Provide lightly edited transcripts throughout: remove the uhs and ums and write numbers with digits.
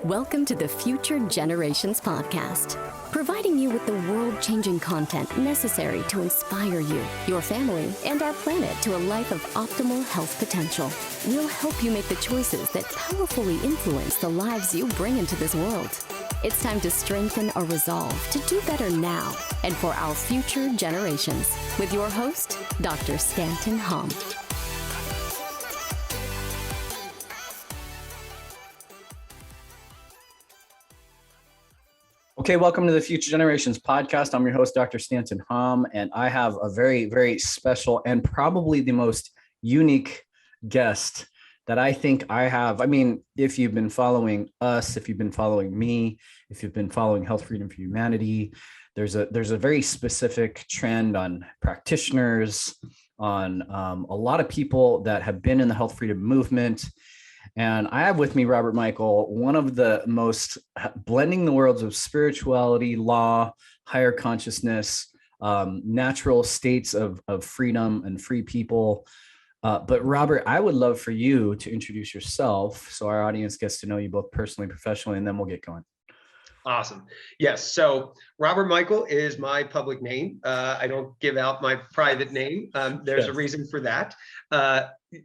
Welcome to the Future Generations Podcast, providing you with the world-changing content necessary to inspire you, your family, and our planet to a life of optimal health potential. We'll help you make the choices that powerfully influence the lives you bring into this world. It's time to strengthen our resolve to do better now and for our future generations with your host, Dr. Stanton Hom. Okay, welcome to the Future Generations Podcast. I'm your host, Dr. Stanton Hom, and I have a very, very special and probably the most unique guest that I think I have. I mean, if you've been following us, if you've been following me, if you've been following Health Freedom for Humanity, there's a very specific trend on practitioners, on a lot of people that have been in the health freedom movement. And I have with me Robert Michael, one of the most blending the worlds of spirituality, law, higher consciousness, natural states of freedom and free people. But Robert, I would love for you to introduce yourself so our audience gets to know you both personally and professionally, and then we'll get going. Awesome. Yes. So Robert Michael is my public name. I don't give out my private name. There's a reason for that.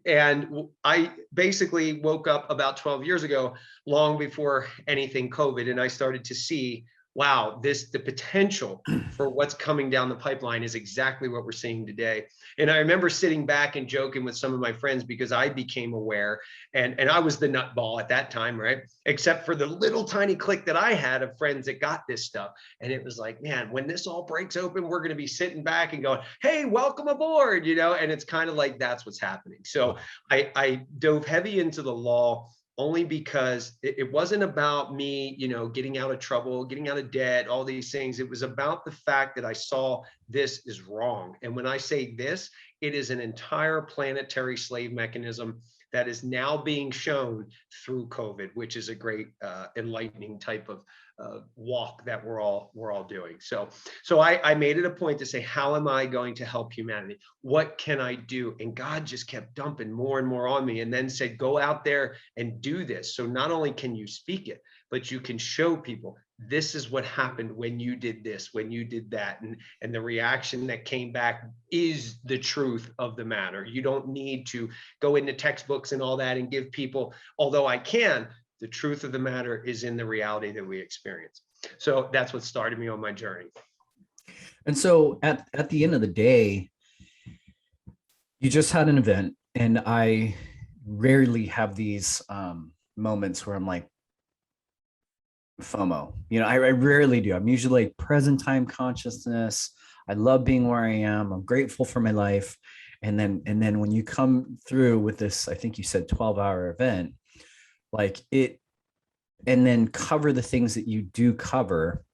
And I basically woke up about 12 years ago, long before anything COVID, and I started to see, wow, the potential for what's coming down the pipeline is exactly what we're seeing today. And I remember sitting back and joking with some of my friends because I became aware, and I was the nutball at that time, right? Except for the little tiny clique that I had of friends that got this stuff. And it was like, man, when this all breaks open, we're going to be sitting back and going, hey, welcome aboard, and it's kind of like that's what's happening. So I dove heavy into the law only because it wasn't about me, getting out of trouble, getting out of debt, all these things. It was about the fact that I saw this is wrong. And when I say this, it is an entire planetary slave mechanism that is now being shown through COVID, which is a great enlightening type of walk that we're all doing. So I made it a point to say, how am I going to help humanity? What can I do? And God just kept dumping more and more on me, and then said, go out there and do this. So not only can you speak it, but you can show people this is what happened when you did this, when you did that. And the reaction that came back is the truth of the matter. You don't need to go into textbooks and all that and give people, although I can, the truth of the matter is in the reality that we experience. So that's what started me on my journey. And so at the end of the day, you just had an event, and I rarely have these moments where I'm like, FOMO, I rarely do. I'm usually like present time consciousness. I love being where I am. I'm grateful for my life. And then when you come through with this, I think you said 12-hour event, like it, and then cover the things that you do cover,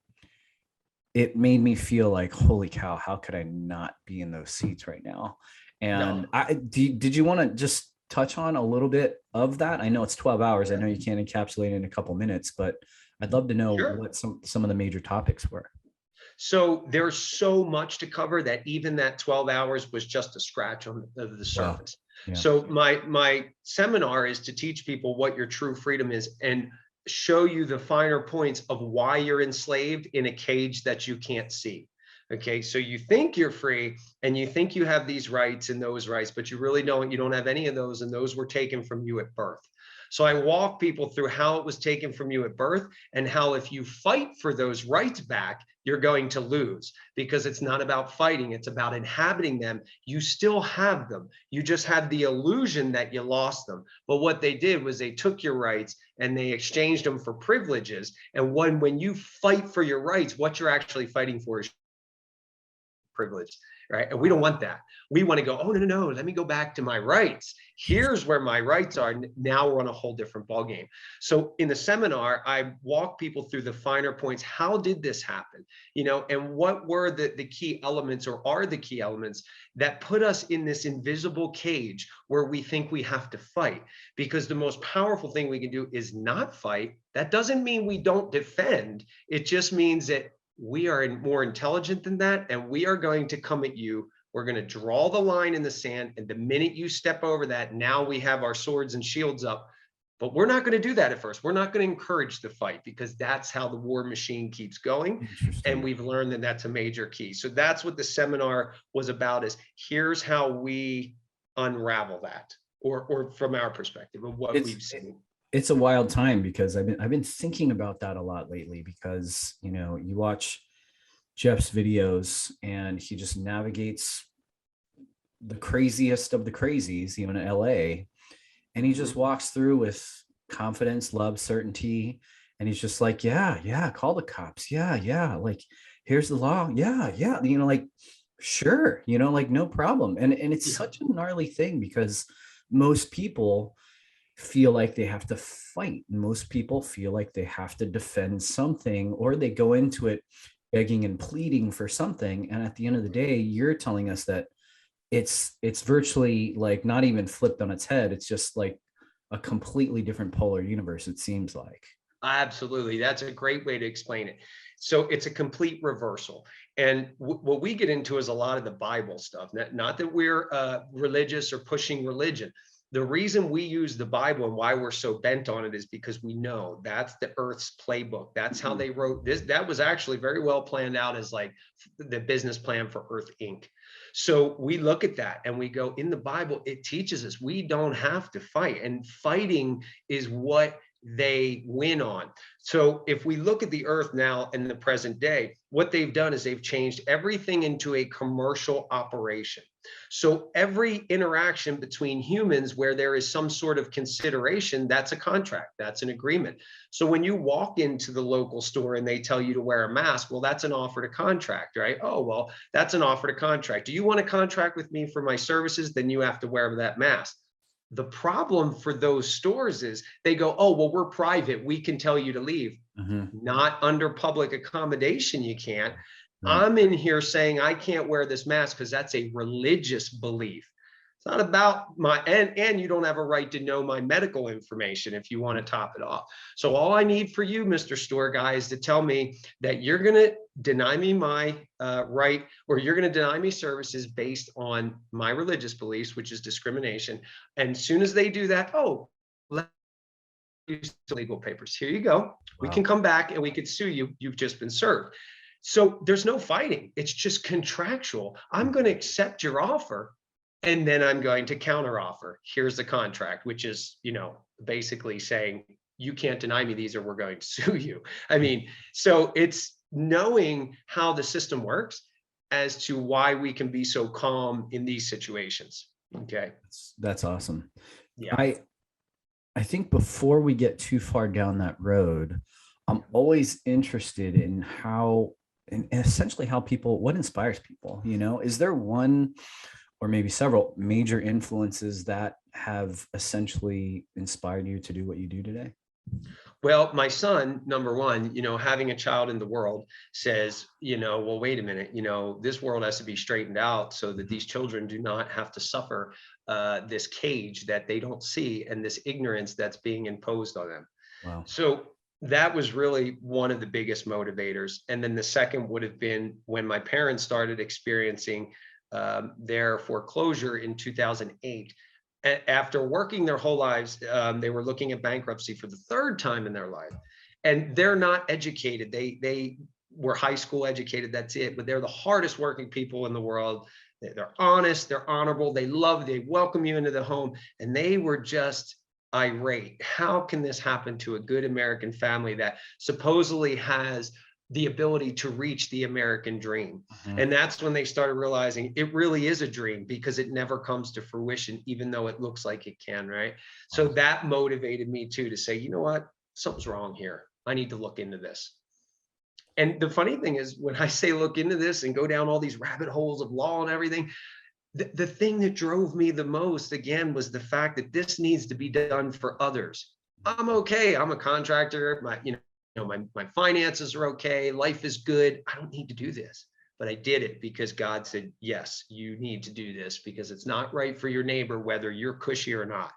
it made me feel like, holy cow, how could I not be in those seats right now? And no. Did you want to just touch on a little bit of that? I know it's 12 hours. I know you can't encapsulate it in a couple minutes, but I'd love to know what some of the major topics were. So there's so much to cover that even that 12 hours was just a scratch on the surface. Wow. Yeah. So my seminar is to teach people what your true freedom is and show you the finer points of why you're enslaved in a cage that you can't see. Okay, so you think you're free and you think you have these rights and those rights, but you really don't. You don't have any of those, and those were taken from you at birth. So I walk people through how it was taken from you at birth and how if you fight for those rights back, you're going to lose, because it's not about fighting. It's about inhabiting them. You still have them. You just have the illusion that you lost them. But what they did was they took your rights and they exchanged them for privileges. And when you fight for your rights, what you're actually fighting for is privilege, right? And we don't want that. We want to go, oh, no, let me go back to my rights. Here's where my rights are. Now we're on a whole different ballgame. So in the seminar, I walk people through the finer points. How did this happen? And what were the key elements, or are the key elements that put us in this invisible cage where we think we have to fight? Because the most powerful thing we can do is not fight. That doesn't mean we don't defend. It just means that we are more intelligent than that, and we are going to come at you. We're going to draw the line in the sand, and the minute you step over that, now we have our swords and shields up. But we're not going to do that at first. We're not going to encourage the fight, because that's how the war machine keeps going. And we've learned that that's a major key. So that's what the seminar was about, is here's how we unravel that, or from our perspective of what we've seen. It's a wild time, because I've been thinking about that a lot lately, because, you know, you watch Jeff's videos and he just navigates the craziest of the crazies, even in LA. And he just walks through with confidence, love, certainty. And he's just like, yeah, call the cops. Yeah. Like, here's the law. Yeah. You know, like, sure, you know, like, no problem. And it's such a gnarly thing, because most people feel like they have to fight. Most people feel like they have to defend something, or they go into it begging and pleading for something. And at the end of the day, you're telling us that it's virtually like not even flipped on its head. It's just like a completely different polar universe, it seems like. Absolutely. That's a great way to explain it. So it's a complete reversal. And what we get into is a lot of the Bible stuff. Not that we're religious or pushing religion. The reason we use the Bible and why we're so bent on it is because we know that's the Earth's playbook. That's how they wrote this. That was actually very well planned out as like the business plan for Earth Inc. So we look at that and we go, in the Bible, it teaches us we don't have to fight, and fighting is what they win on. So if we look at the Earth now in the present day, what they've done is they've changed everything into a commercial operation. So every interaction between humans where there is some sort of consideration, that's a contract, that's an agreement. So when you walk into the local store and they tell you to wear a mask, well, that's an offer to contract, right? Oh, well, that's an offer to contract. Do you want to contract with me for my services? Then you have to wear that mask. The problem for those stores is they go, oh, well, we're private, we can tell you to leave. Not under public accommodation, you can't. I'm in here saying I can't wear this mask because that's a religious belief. It's not about my, and you don't have a right to know my medical information if you want to top it off. So all I need for you, Mr. Store Guy, is to tell me that you're going to deny me my right, or you're going to deny me services based on my religious beliefs, which is discrimination. And as soon as they do that, oh, let's use legal papers. Here you go. We can come back and we could sue you. You've just been served. So there's no fighting. It's just contractual. I'm going to accept your offer, and then I'm going to counter offer. Here's the contract, which is, you know, basically saying you can't deny me these or we're going to sue you. I mean, so it's knowing how the system works as to why we can be so calm in these situations. Okay. That's awesome. Yeah. I think before we get too far down that road, I'm always interested in how, and essentially how people, what inspires people, you know, is there one or maybe several major influences that have essentially inspired you to do what you do today? Well, my son, number one, you know, having a child in the world says, you know, well, wait a minute, you know, this world has to be straightened out so that these children do not have to suffer this cage that they don't see and this ignorance that's being imposed on them. Wow. So that was really one of the biggest motivators. And then the second would have been when my parents started experiencing their foreclosure in 2008. After working their whole lives, they were looking at bankruptcy for the third time in their life. And they're not educated. They were high school educated, that's it. But they're the hardest working people in the world. They're honest, they're honorable, they welcome you into the home. And they were just irate. How can this happen to a good American family that supposedly has the ability to reach the American dream? And that's when they started realizing it really is a dream, because it never comes to fruition, even though it looks like it can, right? So that motivated me too, to say, you know what, something's wrong here. I need to look into this. And the funny thing is, when I say look into this and go down all these rabbit holes of law and everything, the thing that drove me the most, again, was the fact that this needs to be done for others. I'm okay. I'm a contractor. My finances are okay. Life is good. I don't need to do this. But I did it because God said, yes, you need to do this, because it's not right for your neighbor, whether you're cushy or not.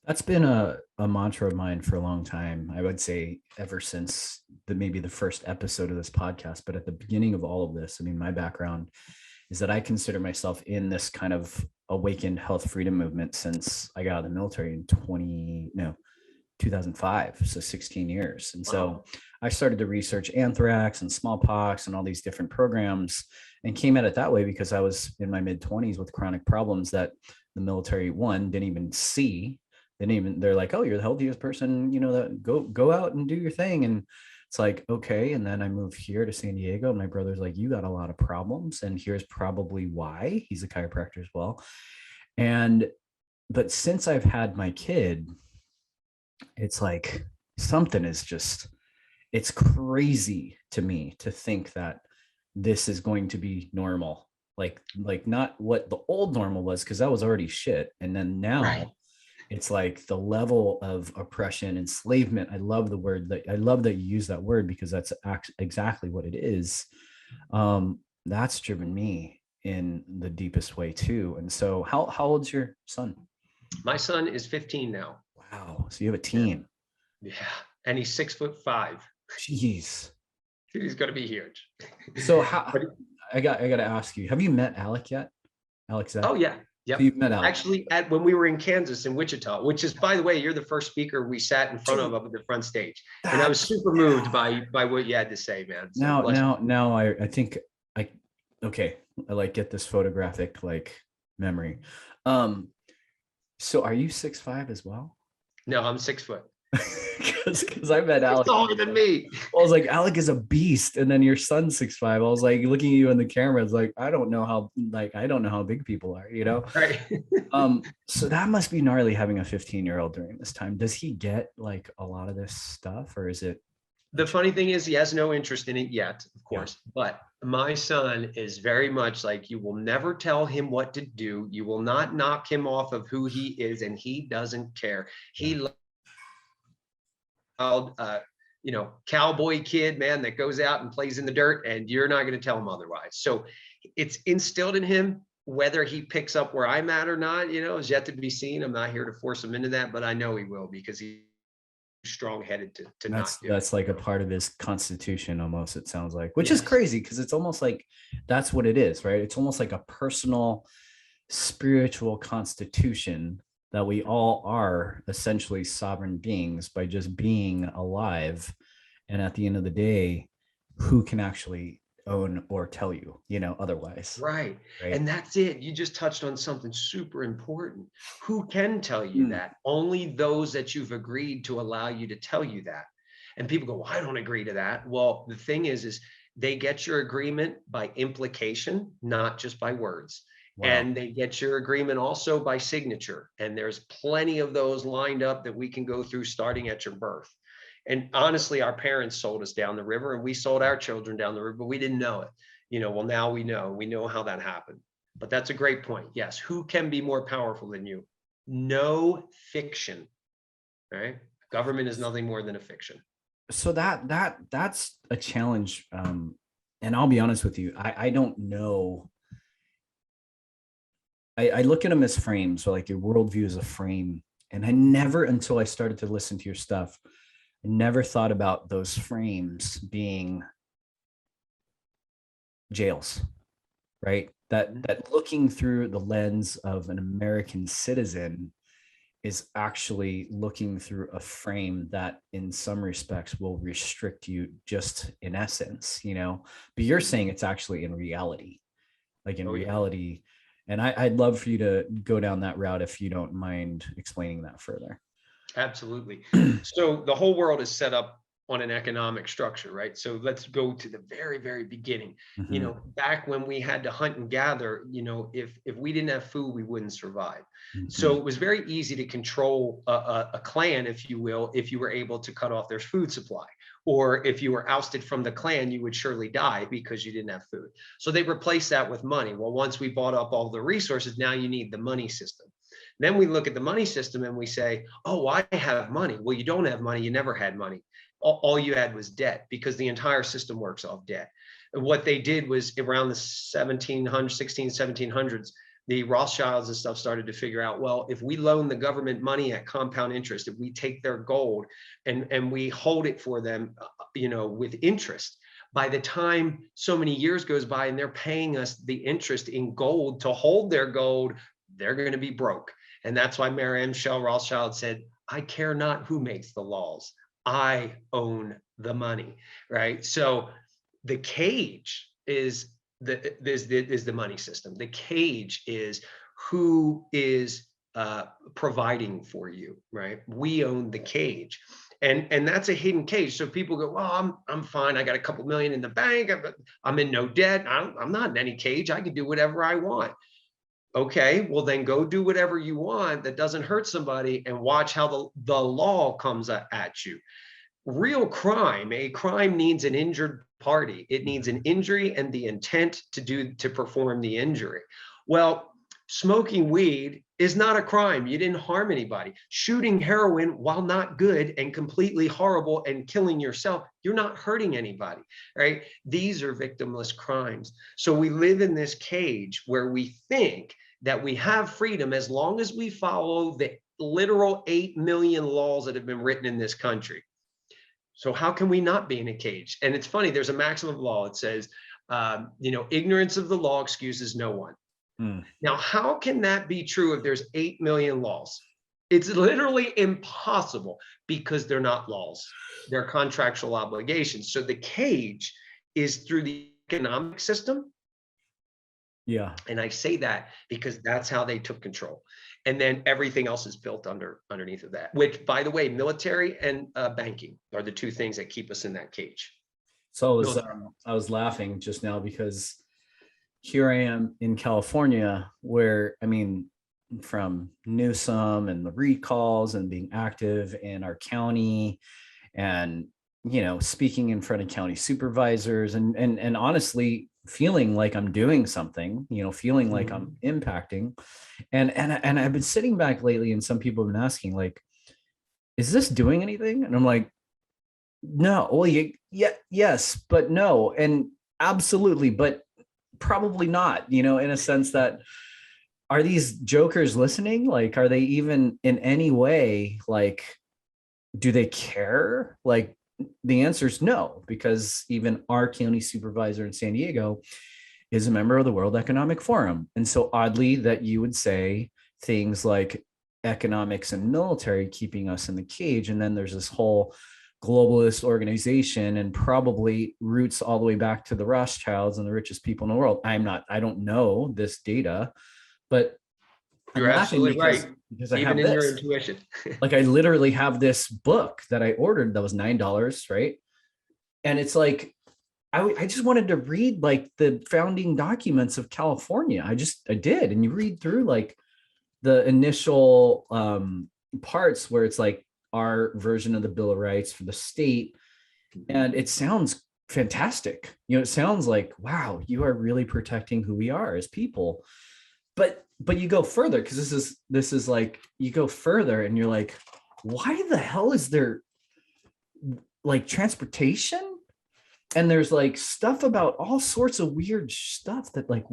That's been a mantra of mine for a long time. I would say ever since maybe the first episode of this podcast. But at the beginning of all of this, I mean, my background is that I consider myself in this kind of awakened health freedom movement since I got out of the military in 2005, so 16 years. And so I started to research anthrax and smallpox and all these different programs, and came at it that way because I was in my mid-20s with chronic problems that the military, one, didn't even see. They're like, oh, you're the healthiest person, that go out and do your thing. And it's like, okay. And then I moved here to San Diego, and my brother's like, you got a lot of problems, and here's probably why. He's a chiropractor as well. But since I've had my kid, it's like something is just, it's crazy to me to think that this is going to be normal. Like not what the old normal was, because that was already shit. And then now it's like the level of oppression, enslavement. I love that you use that word, because that's exactly what it is. That's driven me in the deepest way too. And so how old's your son? My son is 15 now. Wow. So you have a teen. Yeah. And he's 6'5". Jeez. He's going to be huge. So I got to ask you, have you met Alec yet? Alex? Oh yeah. Yep. So you've met Alec. Actually, when we were in Kansas, in Wichita, which is, by the way, you're the first speaker we sat in front of up at the front stage. And I was super moved by what you had to say, man. So now I think okay. I like get this photographic memory. So are you 6'5" as well? No, I'm 6 foot. Because I met Alec. Taller than me. I was like, Alec is a beast, and then your son's 6'5". I was like, looking at you in the camera, it's like, I don't know how big people are, Right. So that must be gnarly having a 15-year-old during this time. Does he get like a lot of this stuff, or is it? The funny thing is, he has no interest in it yet, of course, but my son is very much like, you will never tell him what to do. You will not knock him off of who he is, and he doesn't care. He cowboy kid, man, that goes out and plays in the dirt, and you're not going to tell him otherwise. So it's instilled in him. Whether he picks up where I'm at or not, is yet to be seen. I'm not here to force him into that, but I know he will, because he's strong-headed to not do that's like a part of his constitution almost, it sounds like, which is crazy, because it's almost like that's what it is, right? It's almost like a personal spiritual constitution that we all are essentially sovereign beings by just being alive. And at the end of the day, who can actually own or tell you, otherwise? Right. And that's it. You just touched on something super important. Who can tell you that? Only those that you've agreed to allow you to tell you that. And people go, well, I don't agree to that. Well, the thing is they get your agreement by implication, not just by words. Wow. And they get your agreement also by signature. And there's plenty of those lined up that we can go through starting at your birth. And honestly, our parents sold us down the river, and we sold our children down the river, but we didn't know it. Well, now we know how that happened. But that's a great point. Yes. Who can be more powerful than you? No fiction, right? Government is nothing more than a fiction. So that's a challenge. And I'll be honest with you, I don't know. I look at them as frames, so like your worldview is a frame. And I never, until I started to listen to your stuff, I never thought about those frames being jails, right? That looking through the lens of an American citizen is actually looking through a frame that in some respects will restrict you just in essence, but you're saying it's actually in reality, reality. And I'd love for you to go down that route if you don't mind explaining that further. Absolutely. So the whole world is set up on an economic structure, right? So let's go to the very, very beginning. Mm-hmm. Back when we had to hunt and gather, if we didn't have food, we wouldn't survive. Mm-hmm. So it was very easy to control a clan, if you will, if you were able to cut off their food supply. Or if you were ousted from the clan, you would surely die because you didn't have food. So they replaced that with money. Well, once we bought up all the resources, now you need the money system. Then we look at the money system and we say, oh, I have money. Well, you don't have money. You never had money. All you had was debt, because the entire system works off debt. And what they did was around the 1700s, the Rothschilds and stuff started to figure out, well, if we loan the government money at compound interest, if we take their gold and we hold it for them, with interest, by the time so many years goes by and they're paying us the interest in gold to hold their gold, they're going to be broke. And that's why Mary M. Shell Rothschild said, I care not who makes the laws. I own the money, right? So the cage is the money system. The cage is who is providing for you, right? We own the cage. And that's a hidden cage. So people go, well, I'm fine. I got a couple million in the bank. I'm in no debt. I'm not in any cage. I can do whatever I want. Okay, well then go do whatever you want that doesn't hurt somebody and watch how the law comes at you. Real crime, a crime needs an injured party. It needs an injury and the intent to perform the injury. Well, smoking weed is not a crime. You didn't harm anybody. Shooting heroin, while not good and completely horrible and killing yourself, you're not hurting anybody, right? These are victimless crimes. So we live in this cage where we think that we have freedom as long as we follow the literal 8 million laws that have been written in this country. So how can we not be in a cage? And it's funny, there's a maximum law. It says, ignorance of the law excuses no one. Now, how can that be true if there's 8 million laws? It's literally impossible because they're not laws. They're contractual obligations. So the cage is through the economic system. Yeah. And I say that because that's how they took control. And then everything else is built underneath of that, which, by the way, military and banking are the two things that keep us in that cage. So I was laughing just now because here I am in California where, I mean, from Newsom and the recalls and being active in our county and, speaking in front of county supervisors and honestly feeling like I'm doing something, feeling like I'm impacting. And I've been sitting back lately and some people have been asking like, is this doing anything? And I'm like, no, well, yes, but no. And absolutely, but probably not, in a sense that, are these jokers listening? Like, are they even in any way, like, do they care? Like, the answer is no, because even our county supervisor in San Diego is a member of the World Economic Forum. And so oddly that you would say things like economics and military keeping us in the cage. And then there's this whole globalist organization and probably roots all the way back to the Rothschilds and the richest people in the world. I don't know this data, but you're absolutely right. Because I even have in this. Your intuition. Like I literally have this book that I ordered that was $9, right? And it's like, I just wanted to read like the founding documents of California. I did. And you read through like the initial parts where it's like our version of the Bill of Rights for the state. And it sounds fantastic. It sounds like, wow, you are really protecting who we are as people. But you go further, because this is like, you go further and you're like, why the hell is there like transportation? And there's like stuff about all sorts of weird stuff that like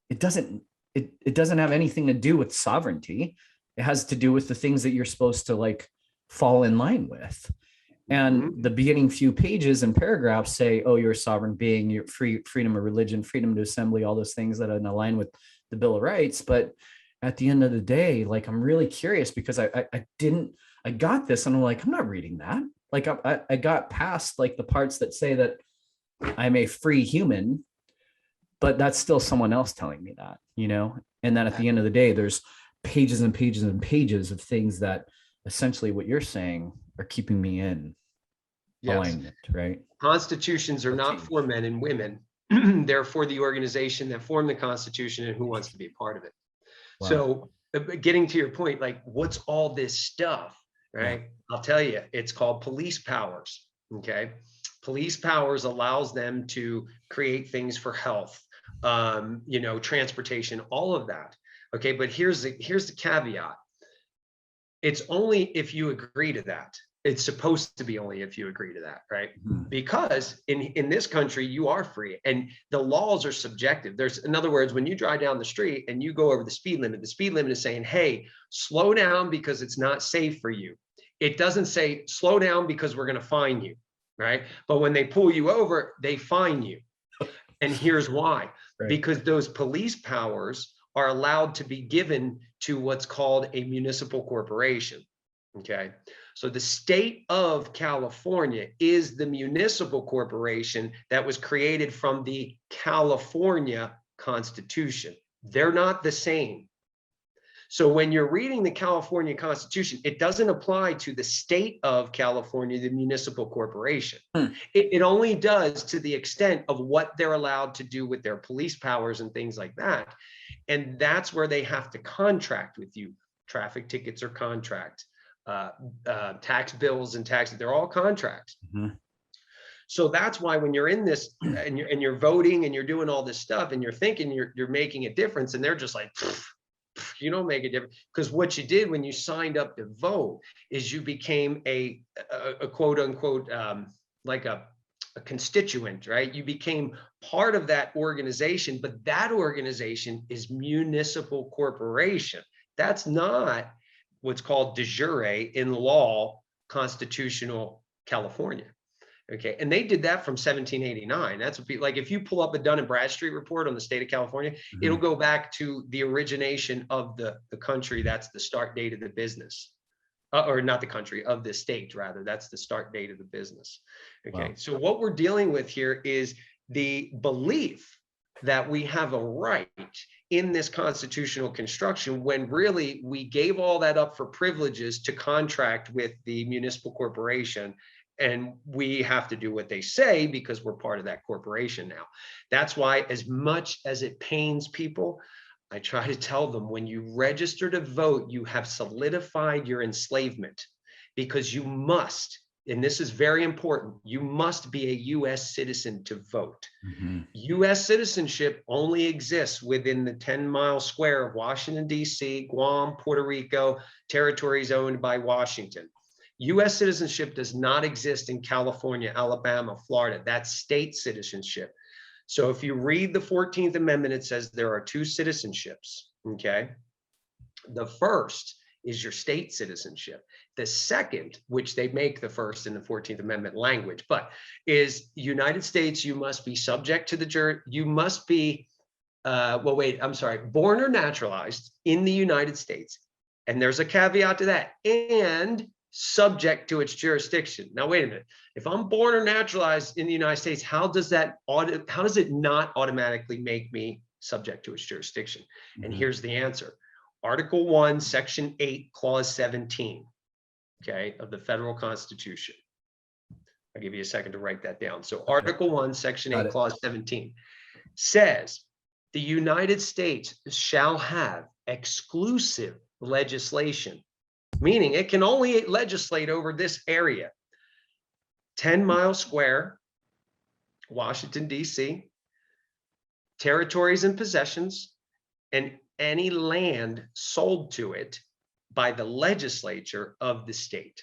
it doesn't have anything to do with sovereignty. It has to do with the things that you're supposed to like fall in line with. And the beginning few pages and paragraphs say, oh, you're a sovereign being, you're freedom of religion, freedom to assembly, all those things that align with the Bill of Rights. But at the end of the day, like, I'm really curious because I got this and I'm like, I'm not reading that. Like I got past like the parts that say that I'm a free human, but that's still someone else telling me that, and then at the end of the day, there's pages and pages and pages of things that essentially what you're saying are keeping me in alignment, right? Constitutions are not for men and women. They're for the organization that formed the Constitution and who wants to be a part of it. Wow. So getting to your point, like what's all this stuff, right? Yeah. I'll tell you, it's called police powers, okay? Police powers allows them to create things for health, transportation, all of that, okay? But here's the caveat. It's only if you agree to that. It's supposed to be only if you agree to that, right? Because in this country, you are free and the laws are subjective. In other words, when you drive down the street and you go over the speed limit is saying, hey, slow down because it's not safe for you. It doesn't say slow down because we're going to fine you, right? But when they pull you over, they fine you. And here's why. Right. Because those police powers are allowed to be given to what's called a municipal corporation. Okay, so the state of California is the municipal corporation that was created from the California Constitution. They're not the same. So when you're reading the California Constitution, it doesn't apply to the state of California, the municipal corporation. It only does to the extent of what they're allowed to do with their police powers and things like that. And that's where they have to contract with you. Traffic tickets are contracts, tax bills and taxes, they're all contracts. Mm-hmm. So that's why when you're in this and you're voting and you're doing all this stuff and you're thinking you're making a difference, and they're just like, you don't make a difference. Because what you did when you signed up to vote is you became a quote unquote like a constituent, right? You became part of that organization, but that organization is municipal corporation. That's not what's called de jure in law constitutional California. Okay, and they did that from 1789. That's what, like, if you pull up a Dun and Bradstreet report on the state of California, mm-hmm. it'll go back to the origination of the country. That's the start date of the business, or not the country, of the state, rather. That's the start date of the business. Okay, wow. So what we're dealing with here is the belief that we have a right in this constitutional construction, when really we gave all that up for privileges to contract with the municipal corporation. And we have to do what they say because we're part of that corporation now. That's why, as much as it pains people, I try to tell them, when you register to vote, you have solidified your enslavement, because you must, and this is very important, you must be a US citizen to vote. Mm-hmm. US citizenship only exists within the 10-mile square of Washington, D.C., Guam, Puerto Rico, territories owned by Washington. US citizenship does not exist in California, Alabama, Florida. That's state citizenship. So if you read the 14th Amendment, it says there are two citizenships, okay? The first is your state citizenship. The second, which they make the first in the 14th Amendment language, but is United States, you must be subject to the you must be, born or naturalized in the United States. And there's a caveat to that, and subject to its jurisdiction. Now, wait a minute. If I'm born or naturalized in the United States, how does it not automatically make me subject to its jurisdiction? Mm-hmm. And here's the answer. Article 1, Section 8, Clause 17, okay, of the Federal Constitution. I'll give you a second to write that down. So Article 1, Section 8, Clause 17 says the United States shall have exclusive legislation, meaning it can only legislate over this area: 10 miles square, Washington, D.C., territories and possessions, and any land sold to it by the legislature of the state.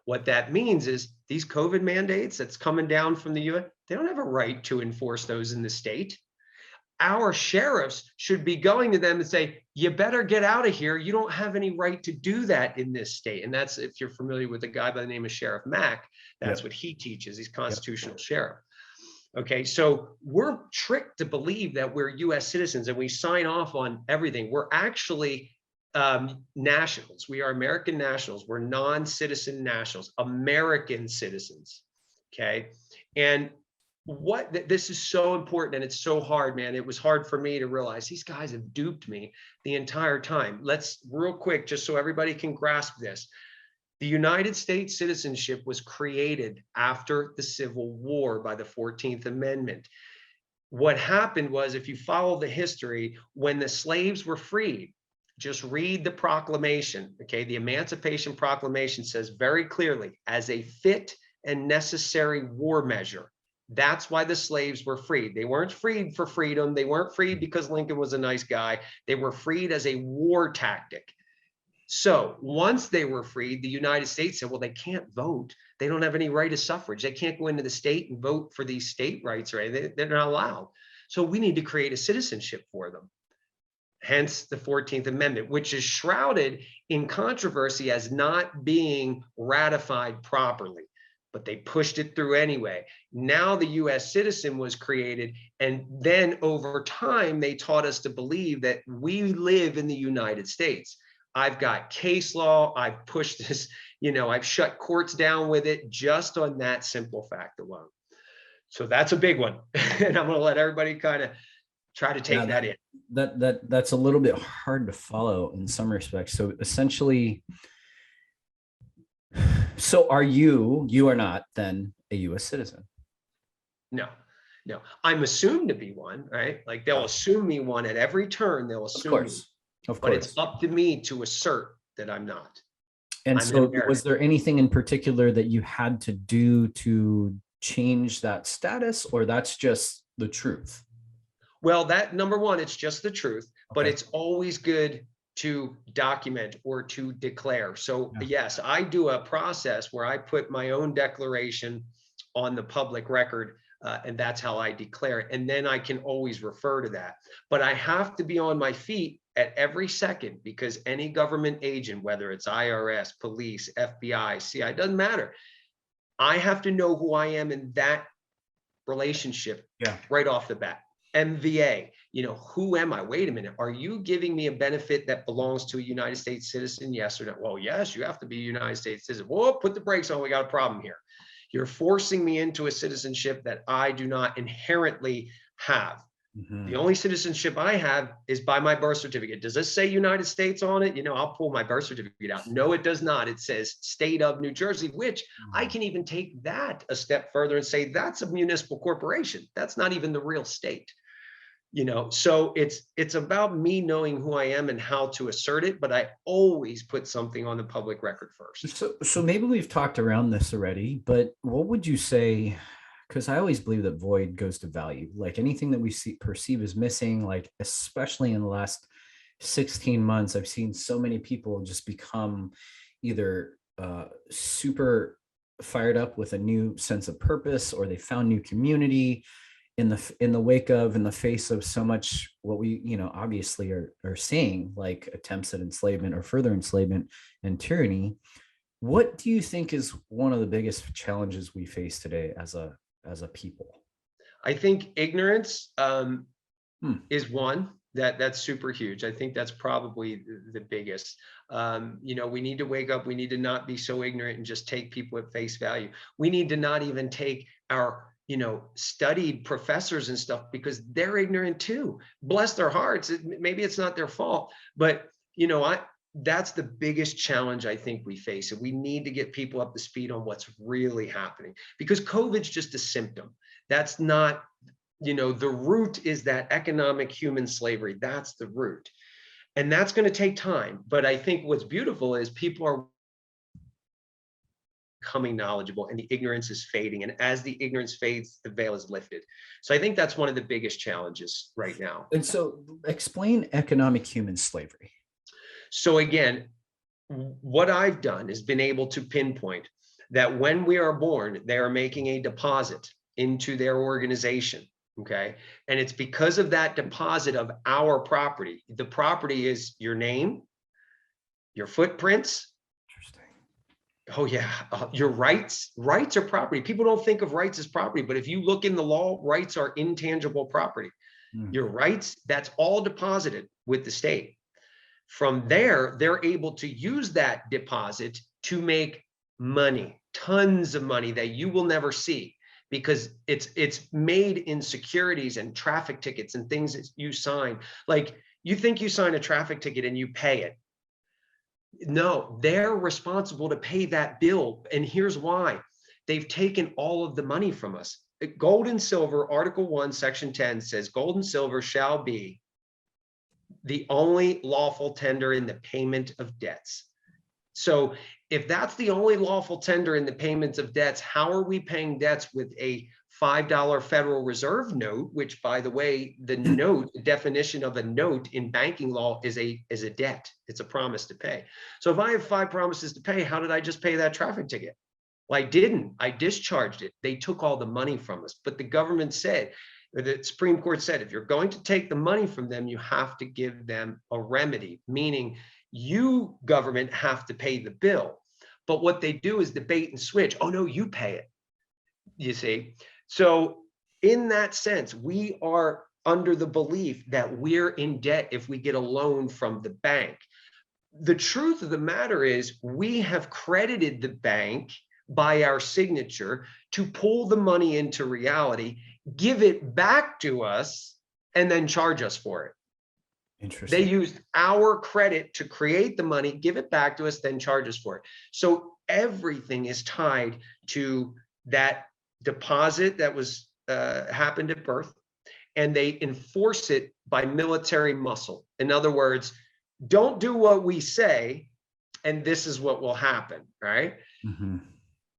What that means is these COVID mandates that's coming down from the U.S., they don't have a right to enforce those in the state. Our sheriffs should be going to them and say, you better get out of here. You don't have any right to do that in this state. And that's, if you're familiar with a guy by the name of Sheriff Mack, that's what he teaches. He's constitutional sheriff. Okay, so we're tricked to believe that we're US citizens and we sign off on everything. We're actually nationals. We are American nationals. We're non-citizen nationals, American citizens. Okay, and this is so important, and it's so hard, man. It was hard for me to realize these guys have duped me the entire time. Let's real quick, just so everybody can grasp this. The United States citizenship was created after the Civil War by the 14th Amendment. What happened was, if you follow the history, when the slaves were freed, just read the proclamation, okay? The Emancipation Proclamation says very clearly, as a fit and necessary war measure. That's why the slaves were freed. They weren't freed for freedom. They weren't freed because Lincoln was a nice guy. They were freed as a war tactic. So once they were freed, the United States said, well, they can't vote. They don't have any right of suffrage. They can't go into the state and vote for these state rights or anything. They're not allowed. So we need to create a citizenship for them. Hence the 14th Amendment, which is shrouded in controversy as not being ratified properly. But they pushed it through anyway. Now the US citizen was created, and then over time, they taught us to believe that we live in the United States. I've got case law. I've pushed this, I've shut courts down with it just on that simple fact alone. So that's a big one. And I'm going to let everybody kind of try to take that in. That's a little bit hard to follow in some respects. So essentially, so you are not then a US citizen? No. I'm assumed to be one, right? Like they'll assume me one at every turn. They'll assume me. Of course. But it's up to me to assert that I'm not. And so was there anything in particular that you had to do to change that status, or that's just the truth? Well, that number one, it's just the truth, but it's always good to document or to declare. So yes, I do a process where I put my own declaration on the public record, and that's how I declare it. And then I can always refer to that. But I have to be on my feet at every second, because any government agent, whether it's IRS, police, FBI, CI, doesn't matter. I have to know who I am in that relationship right off the bat. MVA, who am I? Wait a minute. Are you giving me a benefit that belongs to a United States citizen? Yes or no? Well, yes, you have to be a United States citizen. Whoa, put the brakes on. We got a problem here. You're forcing me into a citizenship that I do not inherently have. The only citizenship I have is by my birth certificate. Does this say United States on it? I'll pull my birth certificate out. No, it does not. It says state of New Jersey, which I can even take that a step further and say that's a municipal corporation. That's not even the real state. So it's about me knowing who I am and how to assert it, but I always put something on the public record first. So maybe we've talked around this already, but what would you say? Because I always believe that void goes to value. Like anything that we perceive as missing, like especially in the last 16 months, I've seen so many people just become either super fired up with a new sense of purpose, or they found new community in the face of so much what we obviously are seeing, like attempts at enslavement or further enslavement and tyranny. What do you think is one of the biggest challenges we face today as a people? I think ignorance is one that's super huge. I think that's probably the biggest. We need to wake up. We need to not be so ignorant and just take people at face value. We need to not even take our studied professors and stuff, because they're ignorant too. Bless their hearts. Maybe it's not their fault, but that's the biggest challenge I think we face. And we need to get people up to speed on what's really happening, because COVID's just a symptom. That's not, the root is that economic human slavery. That's the root. And that's going to take time. But I think what's beautiful is people are becoming knowledgeable, and the ignorance is fading. And as the ignorance fades, the veil is lifted. So I think that's one of the biggest challenges right now. And so explain economic human slavery. So again, what I've done is been able to pinpoint that when we are born, they are making a deposit into their organization. Okay. And it's because of that deposit of our property. The property is your name, your footprints. Oh yeah, your rights. Rights are property. People don't think of rights as property, but if you look in the law, rights are intangible property. Your rights, that's all deposited with the state. From there, they're able to use that deposit to make money, tons of money that you will never see, because it's made in securities and traffic tickets and things that you sign. Like, you think you sign a traffic ticket and you pay it. No, they're responsible to pay that bill. And here's why. They've taken all of the money from us. Gold and silver, Article 1, Section 10 says gold and silver shall be the only lawful tender in the payment of debts. So if that's the only lawful tender in the payments of debts, how are we paying debts with a $5 Federal Reserve note, which, by the way, the note, the definition of a note in banking law is a debt. It's a promise to pay. So if I have 5 promises to pay, how did I just pay that traffic ticket? Well, I didn't. I discharged it. They took all the money from us. But the government said, the Supreme Court said, if you're going to take the money from them, you have to give them a remedy, meaning you, government, have to pay the bill. But what they do is the bait and switch. Oh, no, you pay it. You see? So in that sense, we are under the belief that we're in debt if we get a loan from the bank. the truth of the matter is we have credited the bank by our signature to pull the money into reality, give it back to us, and then charge us for it. Interesting. They used our credit to create the money, give it back to us, then charge us for it. So everything is tied to that deposit that was happened at birth, and they enforce it by military muscle. In other words, don't do what we say, and this is what will happen, right? Mm-hmm.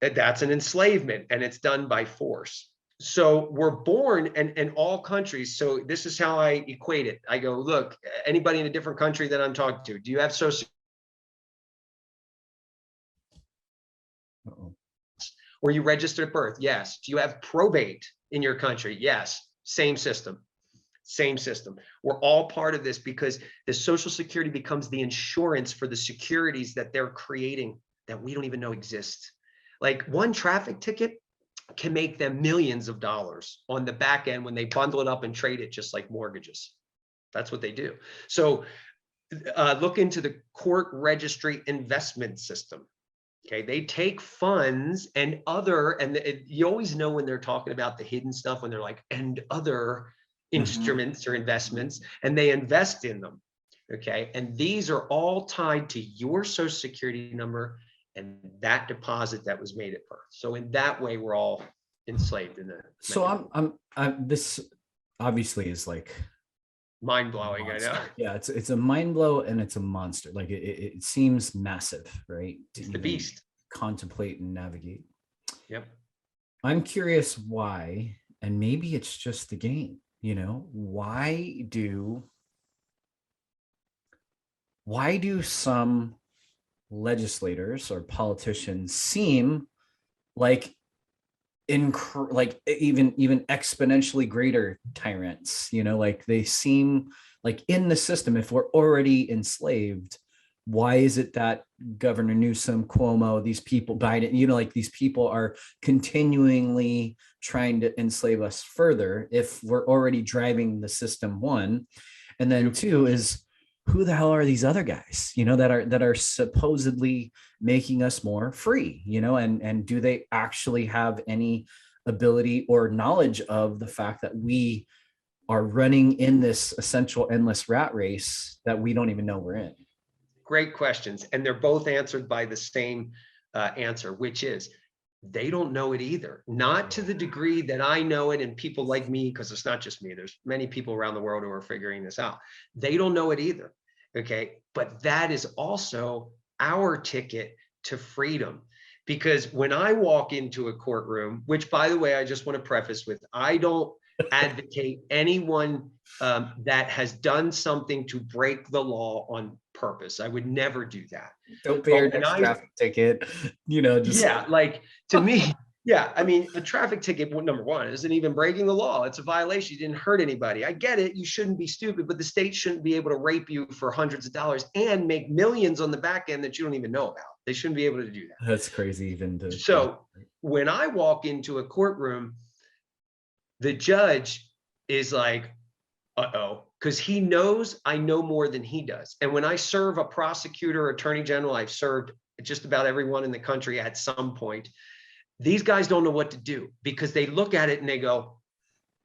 That's an enslavement, and it's done by force. So we're born in all countries. So this is how I equate it. I go, look, anybody in a different country that I'm talking to, do you have social? Were you registered at birth? Yes. Do you have probate in your country? Yes. Same system. Same system. We're all part of this because the Social Security becomes the insurance for the securities that they're creating that we don't even know exist. Like one traffic ticket can make them millions of dollars on the back end when they bundle it up and trade it just like mortgages. That's what they do. So look into the court registry investment system. Okay, they take funds and you always know when they're talking about the hidden stuff when they're like, and other instruments or investments, and they invest in them. Okay, and these are all tied to your Social Security number and that deposit that was made at birth. So in that way, we're all enslaved in the. So I'm this obviously is like mind-blowing. I know. Yeah, it's a mind blow and it's a monster. Like it seems massive, right? It's the beast. Contemplate and navigate. Yep. I'm curious why, and maybe it's just the game, why do some legislators or politicians seem like even exponentially greater tyrants, like they seem like in the system, if we're already enslaved, why is it that Governor Newsom, Cuomo, these people, Biden, like these people are continually trying to enslave us further if we're already driving the system, one, and then two is, who the hell are these other guys, that are supposedly making us more free, and do they actually have any ability or knowledge of the fact that we are running in this essential endless rat race that we don't even know we're in? Great questions. And they're both answered by the same answer, which is they don't know it either. Not to the degree that I know it and people like me, because it's not just me. There's many people around the world who are figuring this out. They don't know it either. Okay. But that is also our ticket to freedom. Because when I walk into a courtroom, which by the way, I just want to preface with, I don't advocate anyone that has done something to break the law on purpose. I would never do that. Don't pay your next traffic ticket, Yeah, like to me, yeah, I mean, a traffic ticket, number one, isn't even breaking the law. It's a violation. You didn't hurt anybody. I get it. You shouldn't be stupid, but the state shouldn't be able to rape you for hundreds of dollars and make millions on the back end that you don't even know about. They shouldn't be able to do that. That's crazy even to. So when I walk into a courtroom, the judge is like, uh-oh, because he knows I know more than he does. And when I serve a prosecutor, attorney general, I've served just about everyone in the country at some point. These guys don't know what to do because they look at it and they go,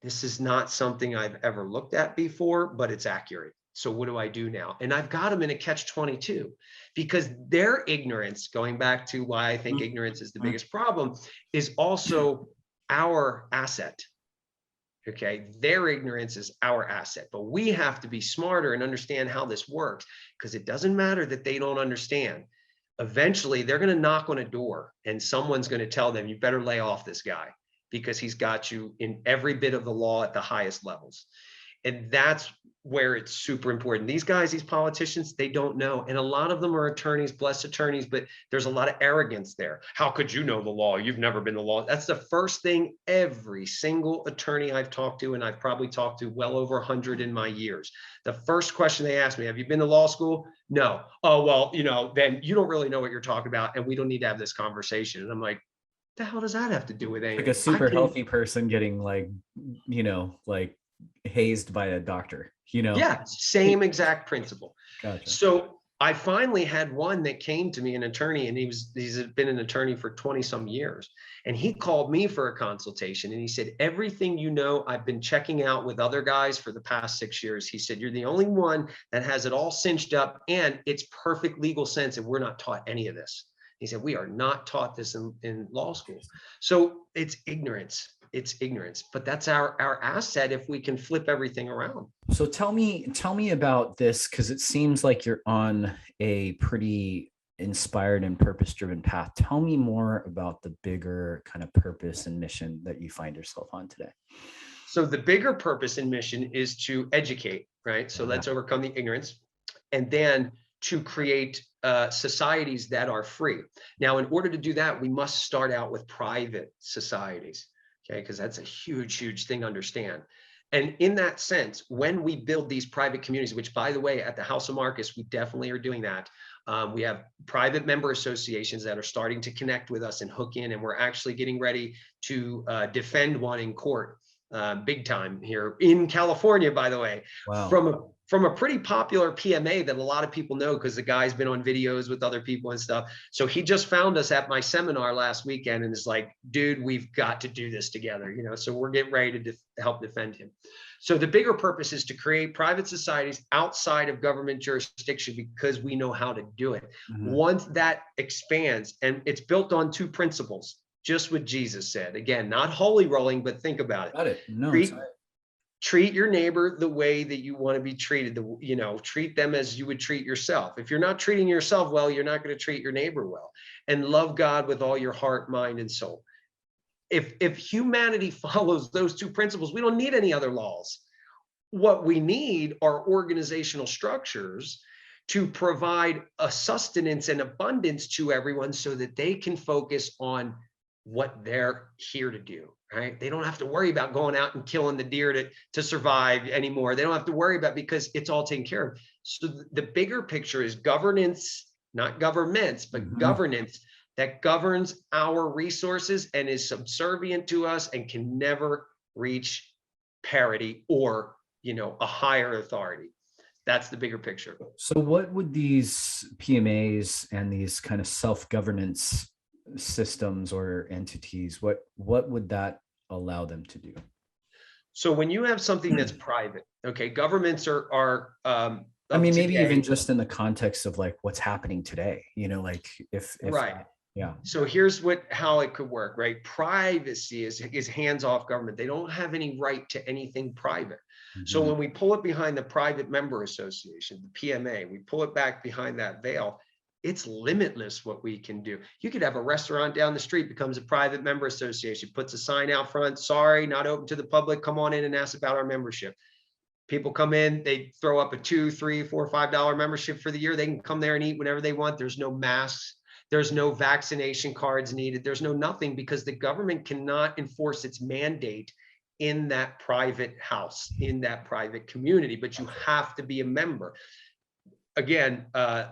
this is not something I've ever looked at before, but it's accurate. So what do I do now? And I've got them in a catch-22 because their ignorance, going back to why I think ignorance is the biggest problem, is also our asset. Okay, their ignorance is our asset, but we have to be smarter and understand how this works because it doesn't matter that they don't understand. Eventually, they're going to knock on a door and someone's going to tell them, you better lay off this guy because he's got you in every bit of the law at the highest levels. And that's where it's super important. These guys, these politicians, they don't know. And a lot of them are attorneys, blessed attorneys, but there's a lot of arrogance there. How could you know the law? You've never been the law. That's the first thing every single attorney I've talked to, and I've probably talked to well over 100 in my years. The first question they ask me, have you been to law school? No. Oh, well, then you don't really know what you're talking about, and we don't need to have this conversation. And I'm like, the hell does that have to do with anything? Like a super healthy person getting hazed by a doctor, Yeah, same exact principle. Gotcha. So I finally had one that came to me, an attorney, and he's been an attorney for 20 some years. And he called me for a consultation and he said, everything you know, I've been checking out with other guys for the past 6 years. He said, you're the only one that has it all cinched up and it's perfect legal sense. And we're not taught any of this. He said, we are not taught this in law school. So it's ignorance. It's ignorance, but that's our asset if we can flip everything around. So tell me about this, because it seems like you're on a pretty inspired and purpose-driven path. Tell me more about the bigger kind of purpose and mission that you find yourself on today. So the bigger purpose and mission is to educate, right? So let's overcome the ignorance, and then to create societies that are free. Now, in order to do that, we must start out with private societies. Okay, because that's a huge thing to understand. And in that sense, when we build these private communities, which by the way, at the House of Marcus, we definitely are doing that. We have private member associations that are starting to connect with us and hook in, and we're actually getting ready to defend one in court, big time here in California, by the way. Wow. From a pretty popular PMA that a lot of people know because the guy's been on videos with other people and stuff. So he just found us at my seminar last weekend and is like, dude, we've got to do this together, you know, so we're getting ready to help defend him. So the bigger purpose is to create private societies outside of government jurisdiction because we know how to do it. Mm-hmm. Once that expands, and it's built on two principles, just what Jesus said. Again, not holy rolling, but think about it. Got it. No, treat your neighbor the way that you want to be treated. You know, treat them as you would treat yourself. If you're not treating yourself well, you're not going to treat your neighbor well. And love God with all your heart, mind, and soul. If humanity follows those two principles, we don't need any other laws. What we need are organizational structures to provide a sustenance and abundance to everyone so that they can focus on what they're here to do, right? They don't have to worry about going out and killing the deer to survive anymore. They don't have to worry about, because it's all taken care of. So the bigger picture is governance, not governments, but governance that governs our resources and is subservient to us and can never reach parity or, you know, a higher authority. That's the bigger picture. So what would these PMAs and these kind of self-governance systems or entities, what would that allow them to do? So when you have something that's private, okay, governments are I mean, maybe today, even just in the context of like what's happening today, you know, like if right. Yeah. So here's how it could work, right? Privacy is hands-off government. They don't have any right to anything private. Mm-hmm. So when we pull it behind the private member association, the PMA, we pull it back behind that veil, it's limitless what we can do. You could have a restaurant down the street, becomes a private member association, puts a sign out front, sorry, not open to the public, come on in and ask about our membership. People come in, they throw up a $2, $3, $4, $5 membership for the year. They can come there and eat whenever they want. There's no masks. There's no vaccination cards needed. There's no nothing, because the government cannot enforce its mandate in that private house, in that private community, but you have to be a member. Again,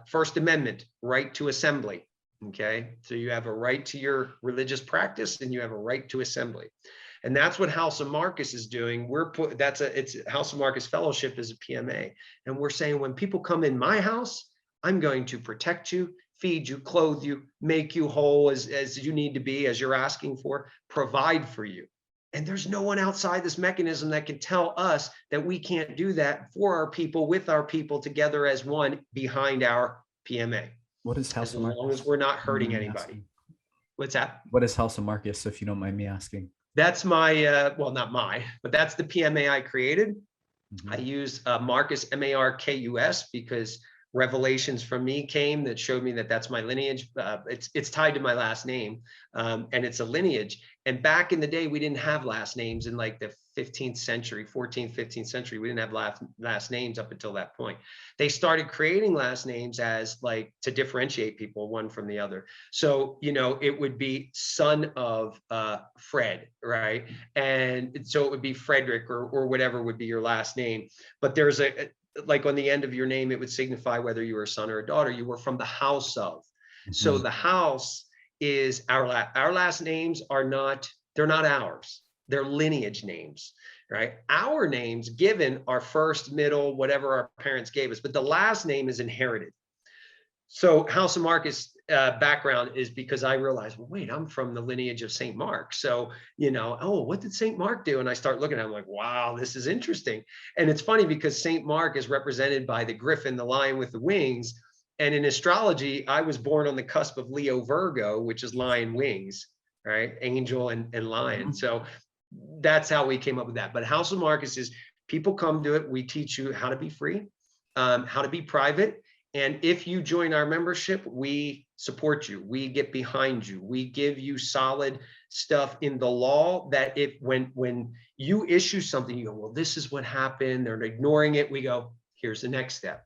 First Amendment, right to assembly, okay? So you have a right to your religious practice and you have a right to assembly. And that's what House of Marcus is doing. It's House of Marcus Fellowship is a PMA. And we're saying when people come in my house, I'm going to protect you, feed you, clothe you, make you whole as you need to be, as you're asking for, provide for you. And there's no one outside this mechanism that can tell us that we can't do that for our people, with our people, together as one behind our PMA. What is House of Marcus? As long as we're not hurting anybody. What's that? What is House of Marcus, if you don't mind me asking? That's my, well, not my, but that's the PMA I created. Mm-hmm. I use Marcus, M-A-R-K-U-S, because revelations from me came that showed me that that's my lineage. It's tied to my last name, and it's a lineage. And back in the day, we didn't have last names in like the 15th century, 14th, 15th century. We didn't have last names up until that point. They started creating last names as like to differentiate people one from the other. So, you know, it would be son of Fred, right? And so it would be Frederick or whatever would be your last name. But there's like on the end of your name, it would signify whether you were a son or a daughter. You were from the house of. Mm-hmm. So the house is our last names they're not ours. They're lineage names, right? Our names given are first, middle, whatever our parents gave us, but the last name is inherited. So House of Marcus background is because I realized, well, wait, I'm from the lineage of St. Mark. So, oh, what did St. Mark do? And I start looking at it, I'm like, wow, this is interesting. And it's funny because St. Mark is represented by the griffin, the lion with the wings. And in astrology, I was born on the cusp of Leo Virgo, which is lion wings, right? Angel and lion. So that's how we came up with that. But House of Marcus is people come to it. We teach you how to be free, how to be private. And if you join our membership, we support you. We get behind you. We give you solid stuff in the law that if when you issue something, you go, well, this is what happened. They're ignoring it. We go, here's the next step.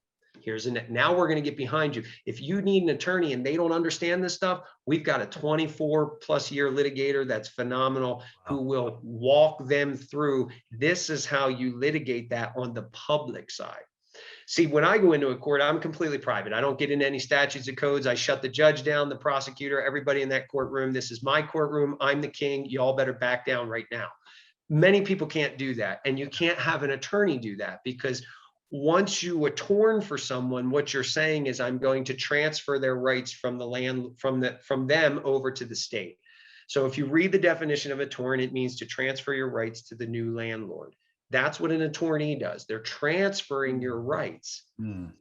Now we're going to get behind you. If you need an attorney and they don't understand this stuff, we've got a 24+ year litigator that's phenomenal who will walk them through. This is how you litigate that on the public side. See, when I go into a court, I'm completely private. I don't get into any statutes and codes. I shut the judge down, the prosecutor, everybody in that courtroom. This is my courtroom. I'm the king. You all better back down right now. Many people can't do that. And you can't have an attorney do that because once you attorney for someone, what you're saying is I'm going to transfer their rights from the land, from them over to the state. So if you read the definition of attorney, it means to transfer your rights to the new landlord. That's what an attorney does. They're transferring your rights.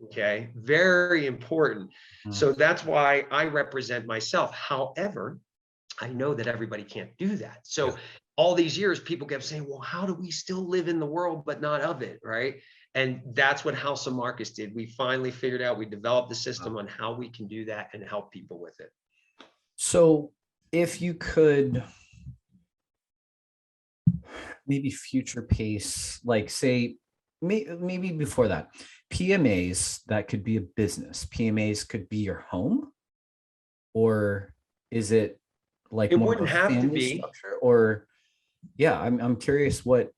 Okay, very important. So that's why I represent myself. However, I know that everybody can't do that. So all these years, people kept saying, well, how do we still live in the world, but not of it, right? And that's what House of Marcus did. We finally figured out, we developed the system on how we can do that and help people with it. So if you could maybe future pace, like say, maybe before that, PMAs, that could be a business. PMAs could be your home, or is it like it more wouldn't of a have to family be structure? Or I'm curious what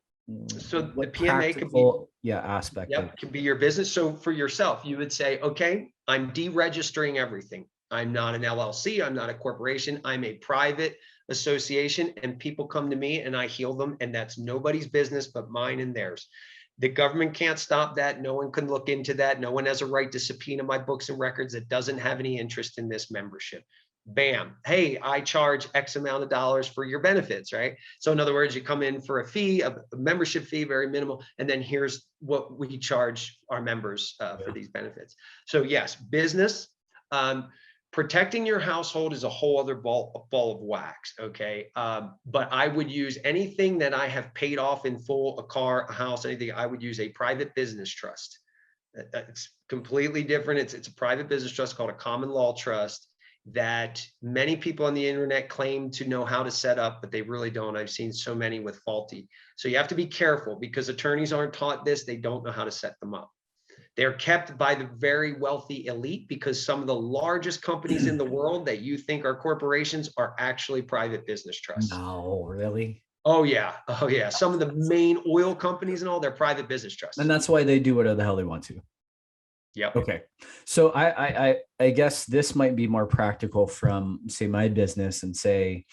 so the PMA practical, could be aspect. Yep, can be your business. So for yourself, you would say, okay, I'm deregistering everything. I'm not an LLC. I'm not a corporation. I'm a private association, and people come to me and I heal them, and that's nobody's business but mine and theirs. The government can't stop that. No one can look into that. No one has a right to subpoena my books and records that doesn't have any interest in this membership. Bam. Hey, I charge X amount of dollars for your benefits, right? So in other words, you come in for a fee, a membership fee, very minimal, and then here's what we charge our members for these benefits. So yes, business. Protecting your household is a whole other ball of wax, okay? But I would use anything that I have paid off in full, a car, a house, anything, I would use a private business trust. It's completely different. It's a private business trust called a common law trust that many people on the internet claim to know how to set up, but they really don't. I've seen so many with faulty. So you have to be careful because attorneys aren't taught this. They don't know how to set them up. They're kept by the very wealthy elite because some of the largest companies in the world that you think are corporations are actually private business trusts. No, really? Oh yeah. Oh yeah. Some of the main oil companies and all, they're private business trusts. And that's why they do whatever the hell they want to. Yep. Okay. So I guess this might be more practical from, say, my business and say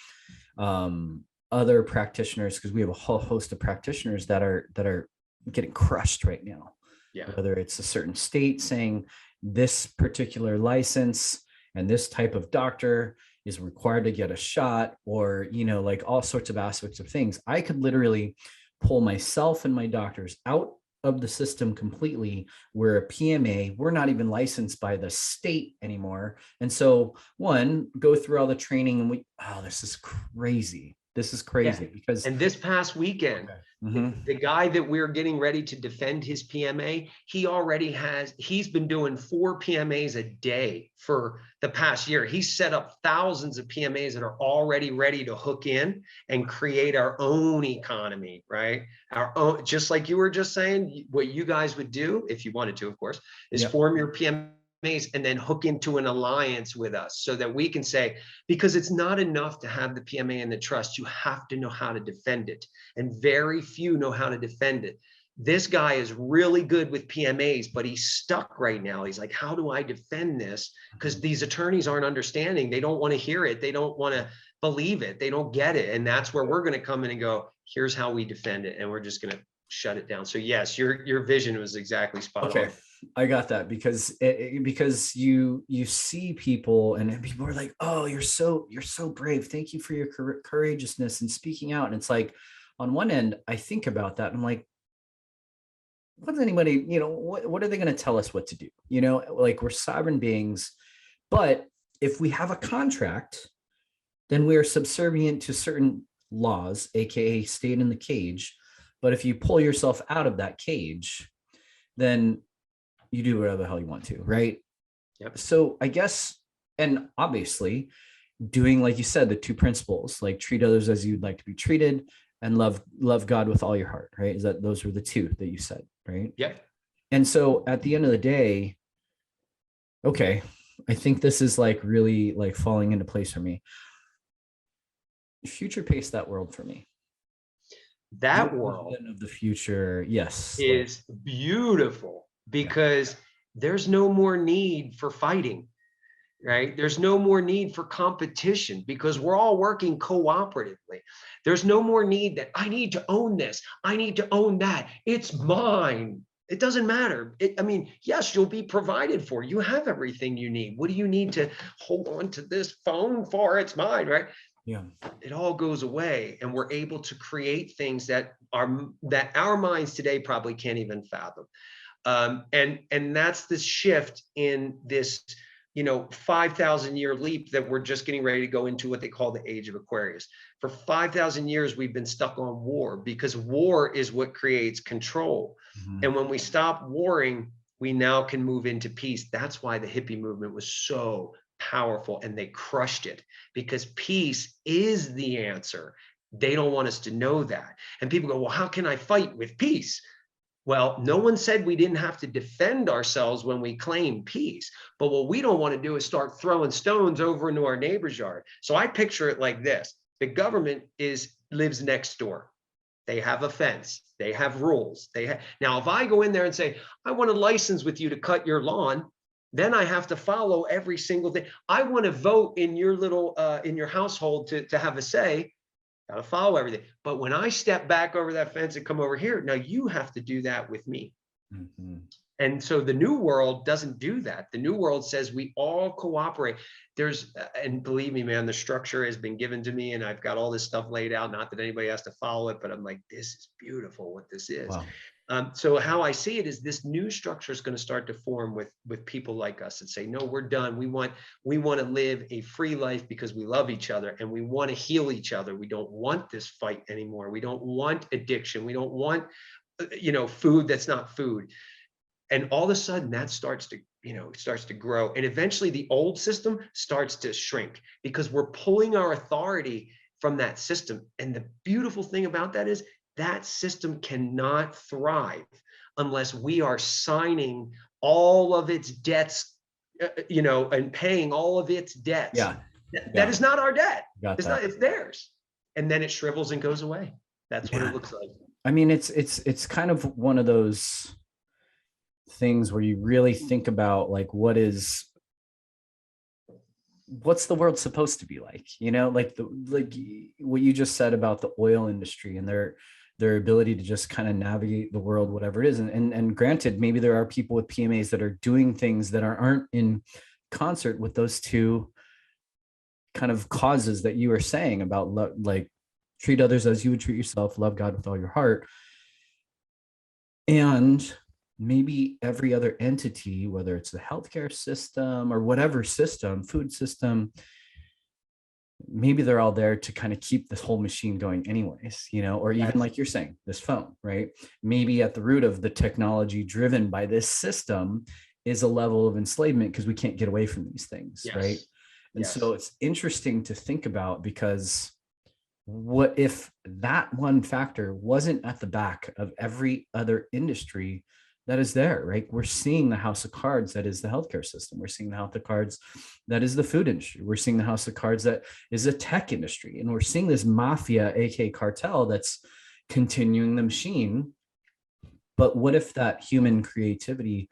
other practitioners, because we have a whole host of practitioners that are getting crushed right now. Yeah. Whether it's a certain state saying this particular license and this type of doctor is required to get a shot, or, like all sorts of aspects of things. I could literally pull myself and my doctors out of the system completely. We're a PMA. We're not even licensed by the state anymore. And so go through all the training and this is crazy. This is crazy because. And this past weekend, the guy that we're getting ready to defend his PMA, he's been doing 4 PMAs a day for the past year. He's set up thousands of PMAs that are already ready to hook in and create our own economy, right? Our own, just like you were just saying, what you guys would do if you wanted to, of course, is form your PMA and then hook into an alliance with us so that we can say, because it's not enough to have the PMA and the trust, you have to know how to defend it. And very few know how to defend it. This guy is really good with PMAs, but he's stuck right now. He's like, how do I defend this? Because these attorneys aren't understanding. They don't want to hear it. They don't want to believe it. They don't get it. And that's where we're going to come in and go, here's how we defend it. And we're just going to shut it down. So yes, your vision was exactly spot on. I got that because you see people and people are like, oh, you're so brave. Thank you for your courageousness and speaking out. And it's like, on one end, I think about that. And I'm like, what does anybody, what are they going to tell us what to do? Like, we're sovereign beings, but if we have a contract, then we are subservient to certain laws, AKA staying in the cage. But if you pull yourself out of that cage, then you do whatever the hell you want to, right? Yep. So I guess, and obviously doing, like you said, the two principles, like treat others as you'd like to be treated and love God with all your heart, right? Those were the two that you said, right? Yep. And so at the end of the day, okay, I think this is like really like falling into place for me. Future pace that world for me. That world of the future, yes, is beautiful because there's no more need for fighting, right? There's no more need for competition because we're all working cooperatively. There's no more need that I need to own this, I need to own that, it's mine. It doesn't matter. Yes, you'll be provided for. You have everything you need. What do you need to hold on to this phone for? It's mine, right? Yeah. It all goes away, and we're able to create things that our minds today probably can't even fathom. And that's this shift in this 5,000 year leap that we're just getting ready to go into what they call the age of Aquarius. For 5,000 years, we've been stuck on war because war is what creates control. Mm-hmm. And when we stop warring, we now can move into peace. That's why the hippie movement was so powerful and they crushed it, because peace is the answer. They don't want us to know that. And people go, well, how can I fight with peace? Well, no one said we didn't have to defend ourselves when we claim peace. But what we don't want to do is start throwing stones over into our neighbor's yard. So I picture it like this. The government lives next door. They have a fence. They have rules. Now, if I go in there and say, I want a license with you to cut your lawn, then I have to follow every single thing. I want to vote in your little, in your household to have a say. Got to follow everything. But when I step back over that fence and come over here, now you have to do that with me. Mm-hmm. And so the new world doesn't do that. The new world says we all cooperate. And believe me, man, the structure has been given to me and I've got all this stuff laid out. Not that anybody has to follow it, but I'm like, this is beautiful what this is. Wow. So how I see it is this new structure is going to start to form with people like us and say, no, we're done. We want to live a free life because we love each other and we want to heal each other. We don't want this fight anymore. We don't want addiction. We don't want, food that's not food. And all of a sudden that starts to grow. And eventually the old system starts to shrink because we're pulling our authority from that system. And the beautiful thing about that is that system cannot thrive unless we are signing all of its debts, and paying all of its debts. Yeah. That is not our debt. It's theirs. And then it shrivels and goes away. That's what it looks like. I mean, it's kind of one of those things where you really think about like, what's the world supposed to be like, like what you just said about the oil industry and their ability to just kind of navigate the world, whatever it is. And granted, maybe there are people with PMAs that are doing things that aren't in concert with those two kind of causes that you were saying about like treat others as you would treat yourself, love God with all your heart. And maybe every other entity, whether it's the healthcare system or whatever system, food system, maybe they're all there to kind of keep this whole machine going anyways, or even like you're saying, this phone, right? Maybe at the root of the technology driven by this system is a level of enslavement because we can't get away from these things, right? And so it's interesting to think about, because what if that one factor wasn't at the back of every other industry that is there, right? We're seeing the house of cards that is the healthcare system. We're seeing the house of cards that is the food industry. We're seeing the house of cards that is a tech industry. And we're seeing this mafia, aka cartel, that's continuing the machine. But what if that human creativity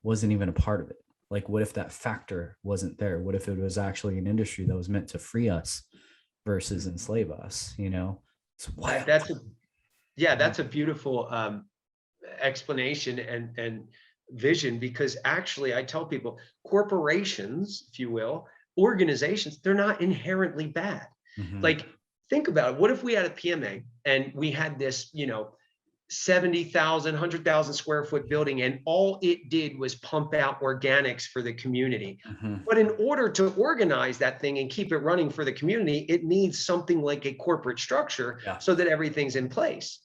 wasn't even a part of it? Like, what if that factor wasn't there? What if it was actually an industry that was meant to free us versus enslave us? It's wild. That's a beautiful explanation. And vision, because actually I tell people corporations, if you will, organizations, they're not inherently bad. Like, think about it. What if we had a PMA and we had this, 70,000, 100,000 square foot building, and all it did was pump out organics for the community. But in order to organize that thing and keep it running for the community, it needs something like a corporate structure so that everything's in place.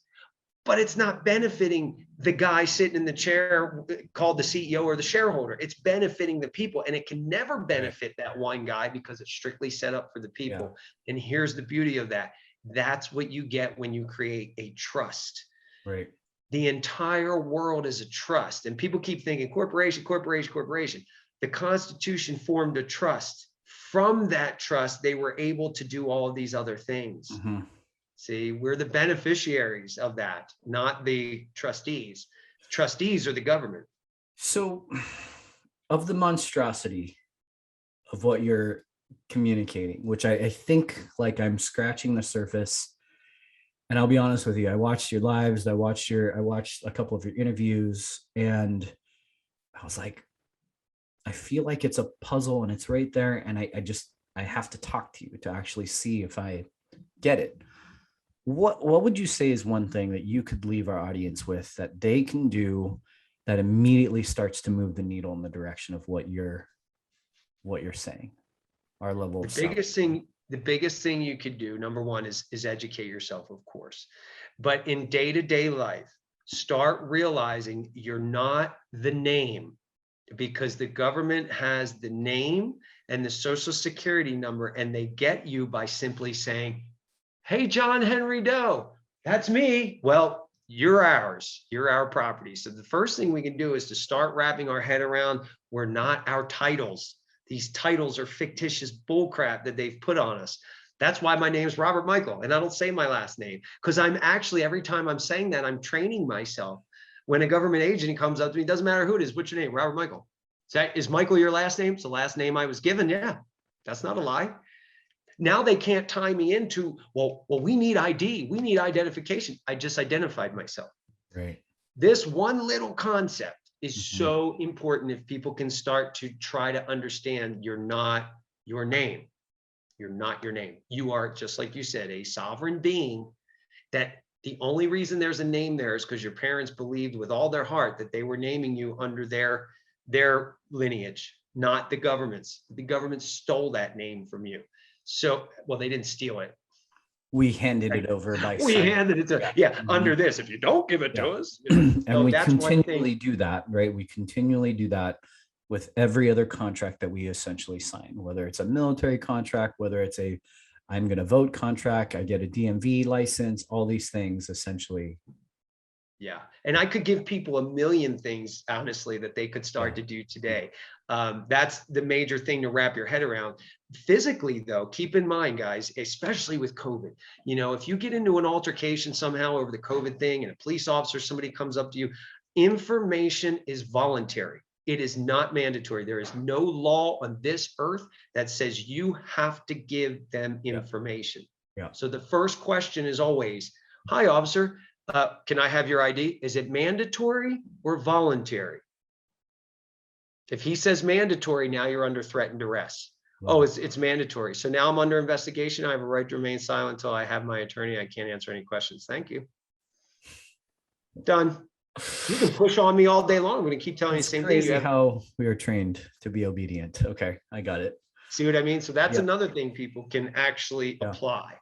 But it's not benefiting the guy sitting in the chair called the CEO or the shareholder. It's benefiting the people, and it can never benefit that one guy because it's strictly set up for the people. And here's the beauty of that. That's what you get when you create a trust. Right. The entire world is a trust. And people keep thinking corporation. The Constitution formed a trust. From that trust, they were able to do all of these other things. See, we're the beneficiaries of that, not the trustees. Trustees are the government. So, of the monstrosity of what you're communicating, which I think like I'm scratching the surface. And I'll be honest with you, I watched your lives, I watched a couple of your interviews, and I was like, I feel like it's a puzzle and it's right there. And I have to talk to you to actually see if I get it. What would you say is one thing that you could leave our audience with that they can do that immediately starts to move the needle in the direction of what you're saying? Our level of the biggest thing you could do, number one, is educate yourself, of course. But in day-to-day life, start realizing you're not the name, because the government has the name and the social security number, and they get you by simply saying, hey, John Henry Doe, that's me. Well, you're ours. You're our property. So the first thing we can do is to start wrapping our head around, we're not our titles. These titles are fictitious bullcrap that they've put on us. That's why my name is Robert Michael, and I don't say my last name, because I'm actually, every time I'm saying that, I'm training myself. When a government agent comes up to me, it doesn't matter who it is, what's your name? Robert Michael. Is Michael your last name? It's the last name I was given. Yeah, that's not a lie. Now they can't tie me into, well, we need ID. We need identification. I just identified myself. Right. This one little concept is so important. If people can start to try to understand, you're not your name. You're not your name. You are, just like you said, a sovereign being, that the only reason there's a name there is because your parents believed with all their heart that they were naming you under their lineage, not the government's. The government stole that name from you. So, well, they didn't steal it. We handed it over by handed it to under this. If you don't give it to us, and so we continually do that, right? We continually do that with every other contract that we essentially sign, whether it's a military contract, whether it's I'm going to vote contract, I get a DMV license, all these things essentially. Yeah. And I could give people a million things, honestly, that they could start to do today. That's the major thing to wrap your head around. Physically, though, keep in mind, guys, especially with COVID, if you get into an altercation somehow over the COVID thing and a police officer, somebody comes up to you, information is voluntary. It is not mandatory. There is no law on this earth that says you have to give them information. Yeah. So the first question is always, hi, officer, can I have your ID? Is it mandatory or voluntary? If he says mandatory, now you're under threat and duress. Oh, it's mandatory. So now I'm under investigation. I have a right to remain silent until I have my attorney. I can't answer any questions. Thank you. Done. You can push on me all day long. I'm going to keep telling you the same thing. Crazy how we are trained to be obedient. Okay, I got it. See what I mean? So that's another thing people can actually apply,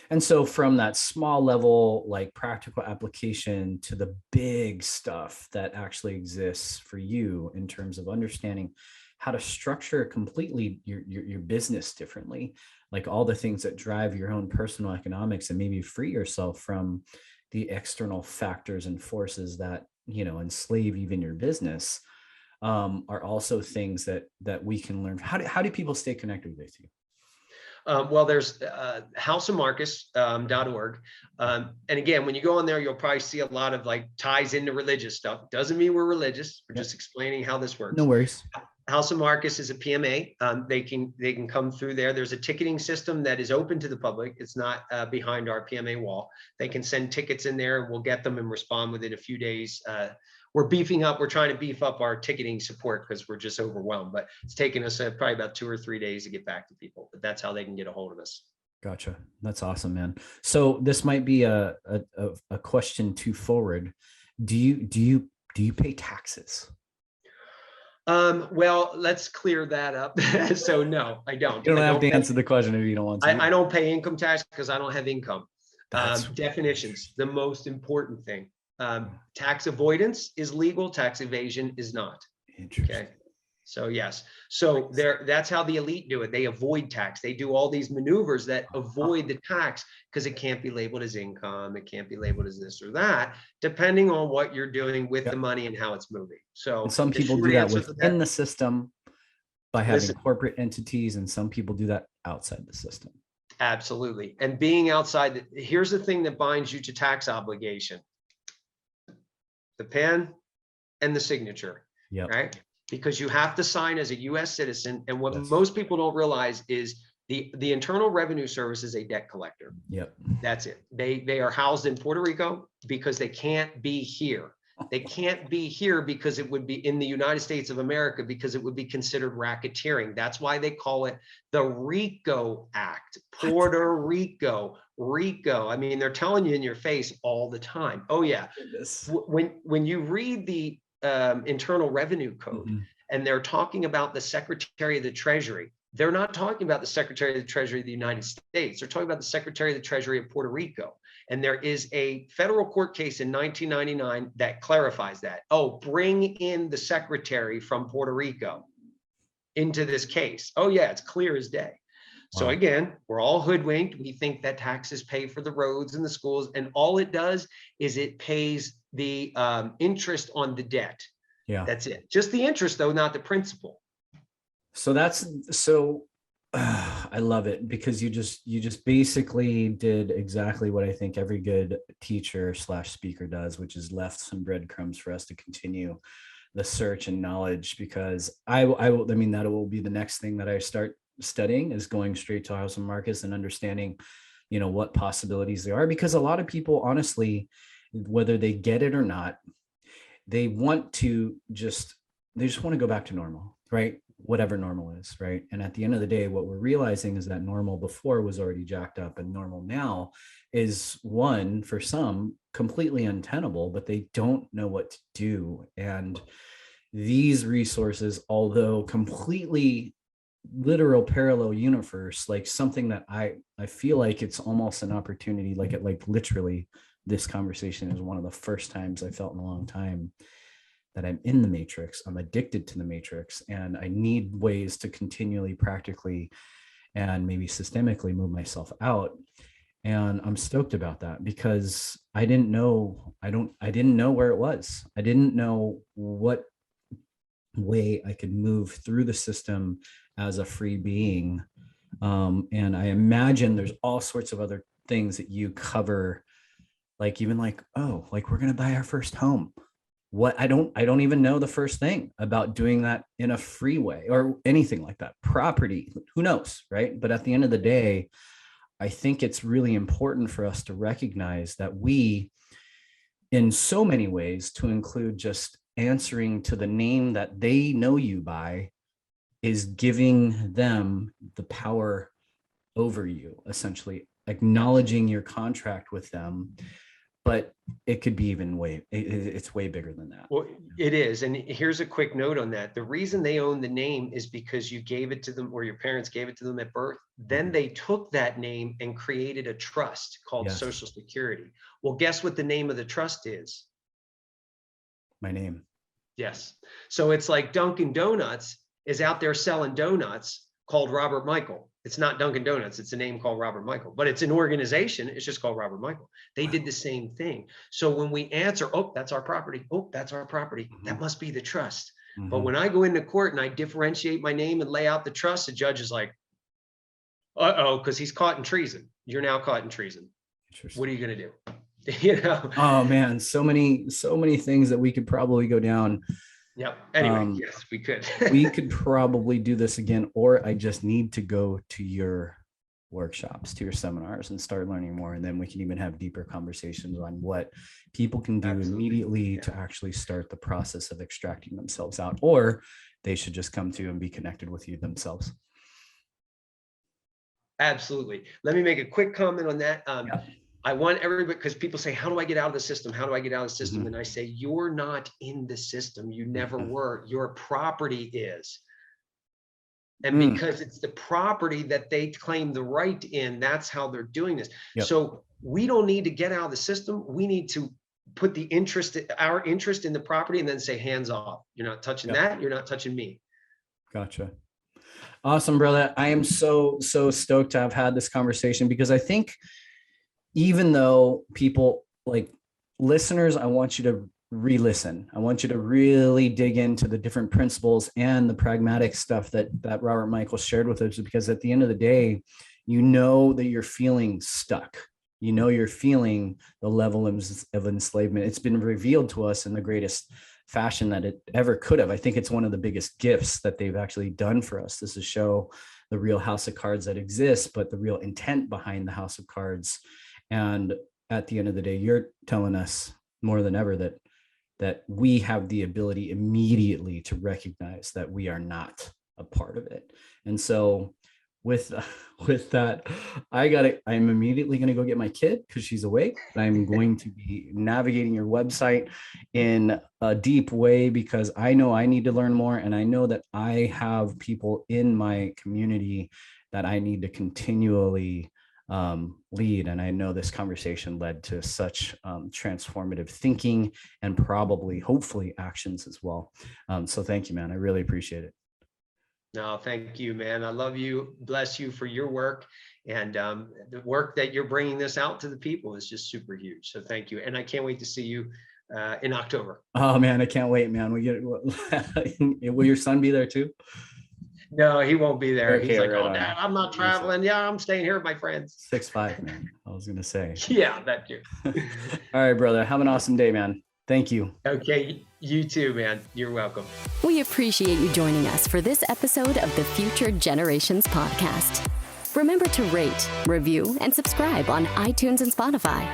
And so from that small level, like practical application, to the big stuff that actually exists for you in terms of understanding how to structure completely your business differently, like all the things that drive your own personal economics, and maybe free yourself from the external factors and forces that, enslave even your business, are also things that we can learn. How do people stay connected with you? Well, there's houseofmarcus.org. And again, when you go on there, you'll probably see a lot of ties into religious stuff. Doesn't mean we're religious. We're just explaining how this works. No worries. House of Marcus is a PMA. They can come through there. There's a ticketing system that is open to the public. It's not behind our PMA wall. They can send tickets in there. We'll get them and respond within a few days we're beefing up. We're trying to beef up our ticketing support because we're just overwhelmed. But it's taken us probably about 2 or 3 days to get back to people. But that's how they can get a hold of us. Gotcha. That's awesome, man. So this might be a question too forward. Do you pay taxes? Well, let's clear that up. So no, I don't. You don't have to answer the question if you don't want to. I don't pay income tax because I don't have income. That's Definitions, the most important thing. Tax avoidance is legal, tax evasion is not. interesting. Okay. So yes. So that's how the elite do it. They avoid tax. They do all these maneuvers that avoid the tax because it can't be labeled as income. It can't be labeled as this or that, depending on what you're doing with the money and how it's moving. So and some people do that within the system by having corporate entities, and some people do that outside the system. Absolutely. And being outside, here's the thing that binds you to tax obligation: the pen and the signature. Yeah. Right. Because you have to sign as a U.S. citizen. And what most people don't realize is the Internal Revenue Service is a debt collector. Yep. That's it. They are housed in Puerto Rico because they can't be here. They can't be here because it would be in the United States of America, because it would be considered racketeering. That's why they call it the RICO Act. Puerto Rico. I mean, they're telling you in your face all the time. Oh yeah. When you read the Internal Revenue Code, and they're talking about the Secretary of the Treasury, they're not talking about the Secretary of the Treasury of the United States. They're talking about the Secretary of the Treasury of Puerto Rico. And there is a federal court case in 1999 that clarifies that. Oh, bring in the secretary from Puerto Rico into this case. Oh yeah, it's clear as day. So again, we're all hoodwinked. We think that taxes pay for the roads and the schools, and all it does is it pays the interest on the debt. Yeah, that's it. Just the interest, though, not the principal. So I love it, because you just basically did exactly what I think every good teacher / speaker does, which is left some breadcrumbs for us to continue the search and knowledge. Because I mean, that will be the next thing that I start studying, is going straight to house and markets and understanding, what possibilities there are. Because a lot of people, honestly, whether they get it or not, they just want to go back to normal, right? Whatever normal is, right? And at the end of the day, what we're realizing is that normal before was already jacked up, and normal now is, one, for some, completely untenable, but they don't know what to do. And these resources, although completely literal parallel universe, like something that I feel like it's almost an opportunity, like literally this conversation is one of the first times I felt in a long time that I'm in the matrix. I'm addicted to the matrix, and I need ways to continually, practically, and maybe systemically move myself out. And I'm stoked about that, because I didn't know where it was. I didn't know what way I could move through the system as a free being. And I imagine there's all sorts of other things that you cover, we're going to buy our first home. What I don't even know the first thing about doing that in a free way or anything like that. Property, who knows, right? But at the end of the day, I think it's really important for us to recognize that we, in so many ways, to include just answering to the name that they know you by, is giving them the power over you, essentially acknowledging your contract with them. But it could be even it's way bigger than that. Well, it is. And here's a quick note on that. The reason they own the name is because you gave it to them, or your parents gave it to them at birth. Then they took that name and created a trust called Social Security. Well, guess what the name of the trust is? My name. Yes. So it's like Dunkin' Donuts is out there selling donuts called Robert Michael. It's not Dunkin' Donuts. It's a name called Robert Michael, but it's an organization. It's just called Robert Michael. They did the same thing. So when we answer, oh, that's our property. Oh, that's our property. That must be the trust. But when I go into court and I differentiate my name and lay out the trust, the judge is like, uh-oh, because he's caught in treason. You're now caught in treason. What are you going to do? Oh man, so many things that we could probably go down. Yep. Anyway, yes, we could. We could probably do this again, or I just need to go to your workshops, to your seminars, and start learning more. And then we can even have deeper conversations on what people can do immediately to actually start the process of extracting themselves out, or they should just come to you and be connected with you themselves. Absolutely. Let me make a quick comment on that. Yeah. I want everybody, because people say, how do I get out of the system? How do I get out of the system? Mm-hmm. And I say, you're not in the system. You never were. Your property is. And because it's the property that they claim the right in, that's how they're doing this. Yep. So we don't need to get out of the system. We need to put our interest in the property, and then say, hands off. You're not touching that. You're not touching me. Gotcha. Awesome, brother. I am so stoked to have had this conversation, because I think even though people, like listeners, I want you to re-listen. I want you to really dig into the different principles and the pragmatic stuff that Robert Michael shared with us, because at the end of the day, you know that you're feeling stuck. You know, you're feeling the level of enslavement. It's been revealed to us in the greatest fashion that it ever could have. I think it's one of the biggest gifts that they've actually done for us. This is show the real house of cards that exists, but the real intent behind the house of cards. And at the end of the day, you're telling us more than ever that we have the ability immediately to recognize that we are not a part of it. And so with that, I'm immediately going to go get my kid, because she's awake. I'm going to be navigating your website in a deep way, because I know I need to learn more. And I know that I have people in my community that I need to continually lead. And I know this conversation led to such transformative thinking and probably, hopefully, actions as well. So thank you, man. I really appreciate it. No, thank you, man. I love you. Bless you for your work. And the work that you're bringing this out to the people is just super huge. So thank you. And I can't wait to see you in October. Oh, man, I can't wait, man. Will your son be there too? No, he won't be there. Okay, he's like, right oh, on. Dad, I'm not traveling. Yeah, I'm staying here with my friends. 6'5", man. I was going to say. Yeah, that too. All right, brother. Have an awesome day, man. Thank you. Okay, you too, man. You're welcome. We appreciate you joining us for this episode of the Future Generations podcast. Remember to rate, review, and subscribe on iTunes and Spotify.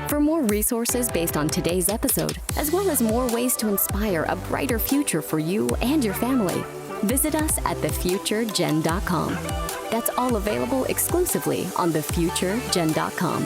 For more resources based on today's episode, as well as more ways to inspire a brighter future for you and your family, visit us at thefuturegen.com. That's all available exclusively on thefuturegen.com.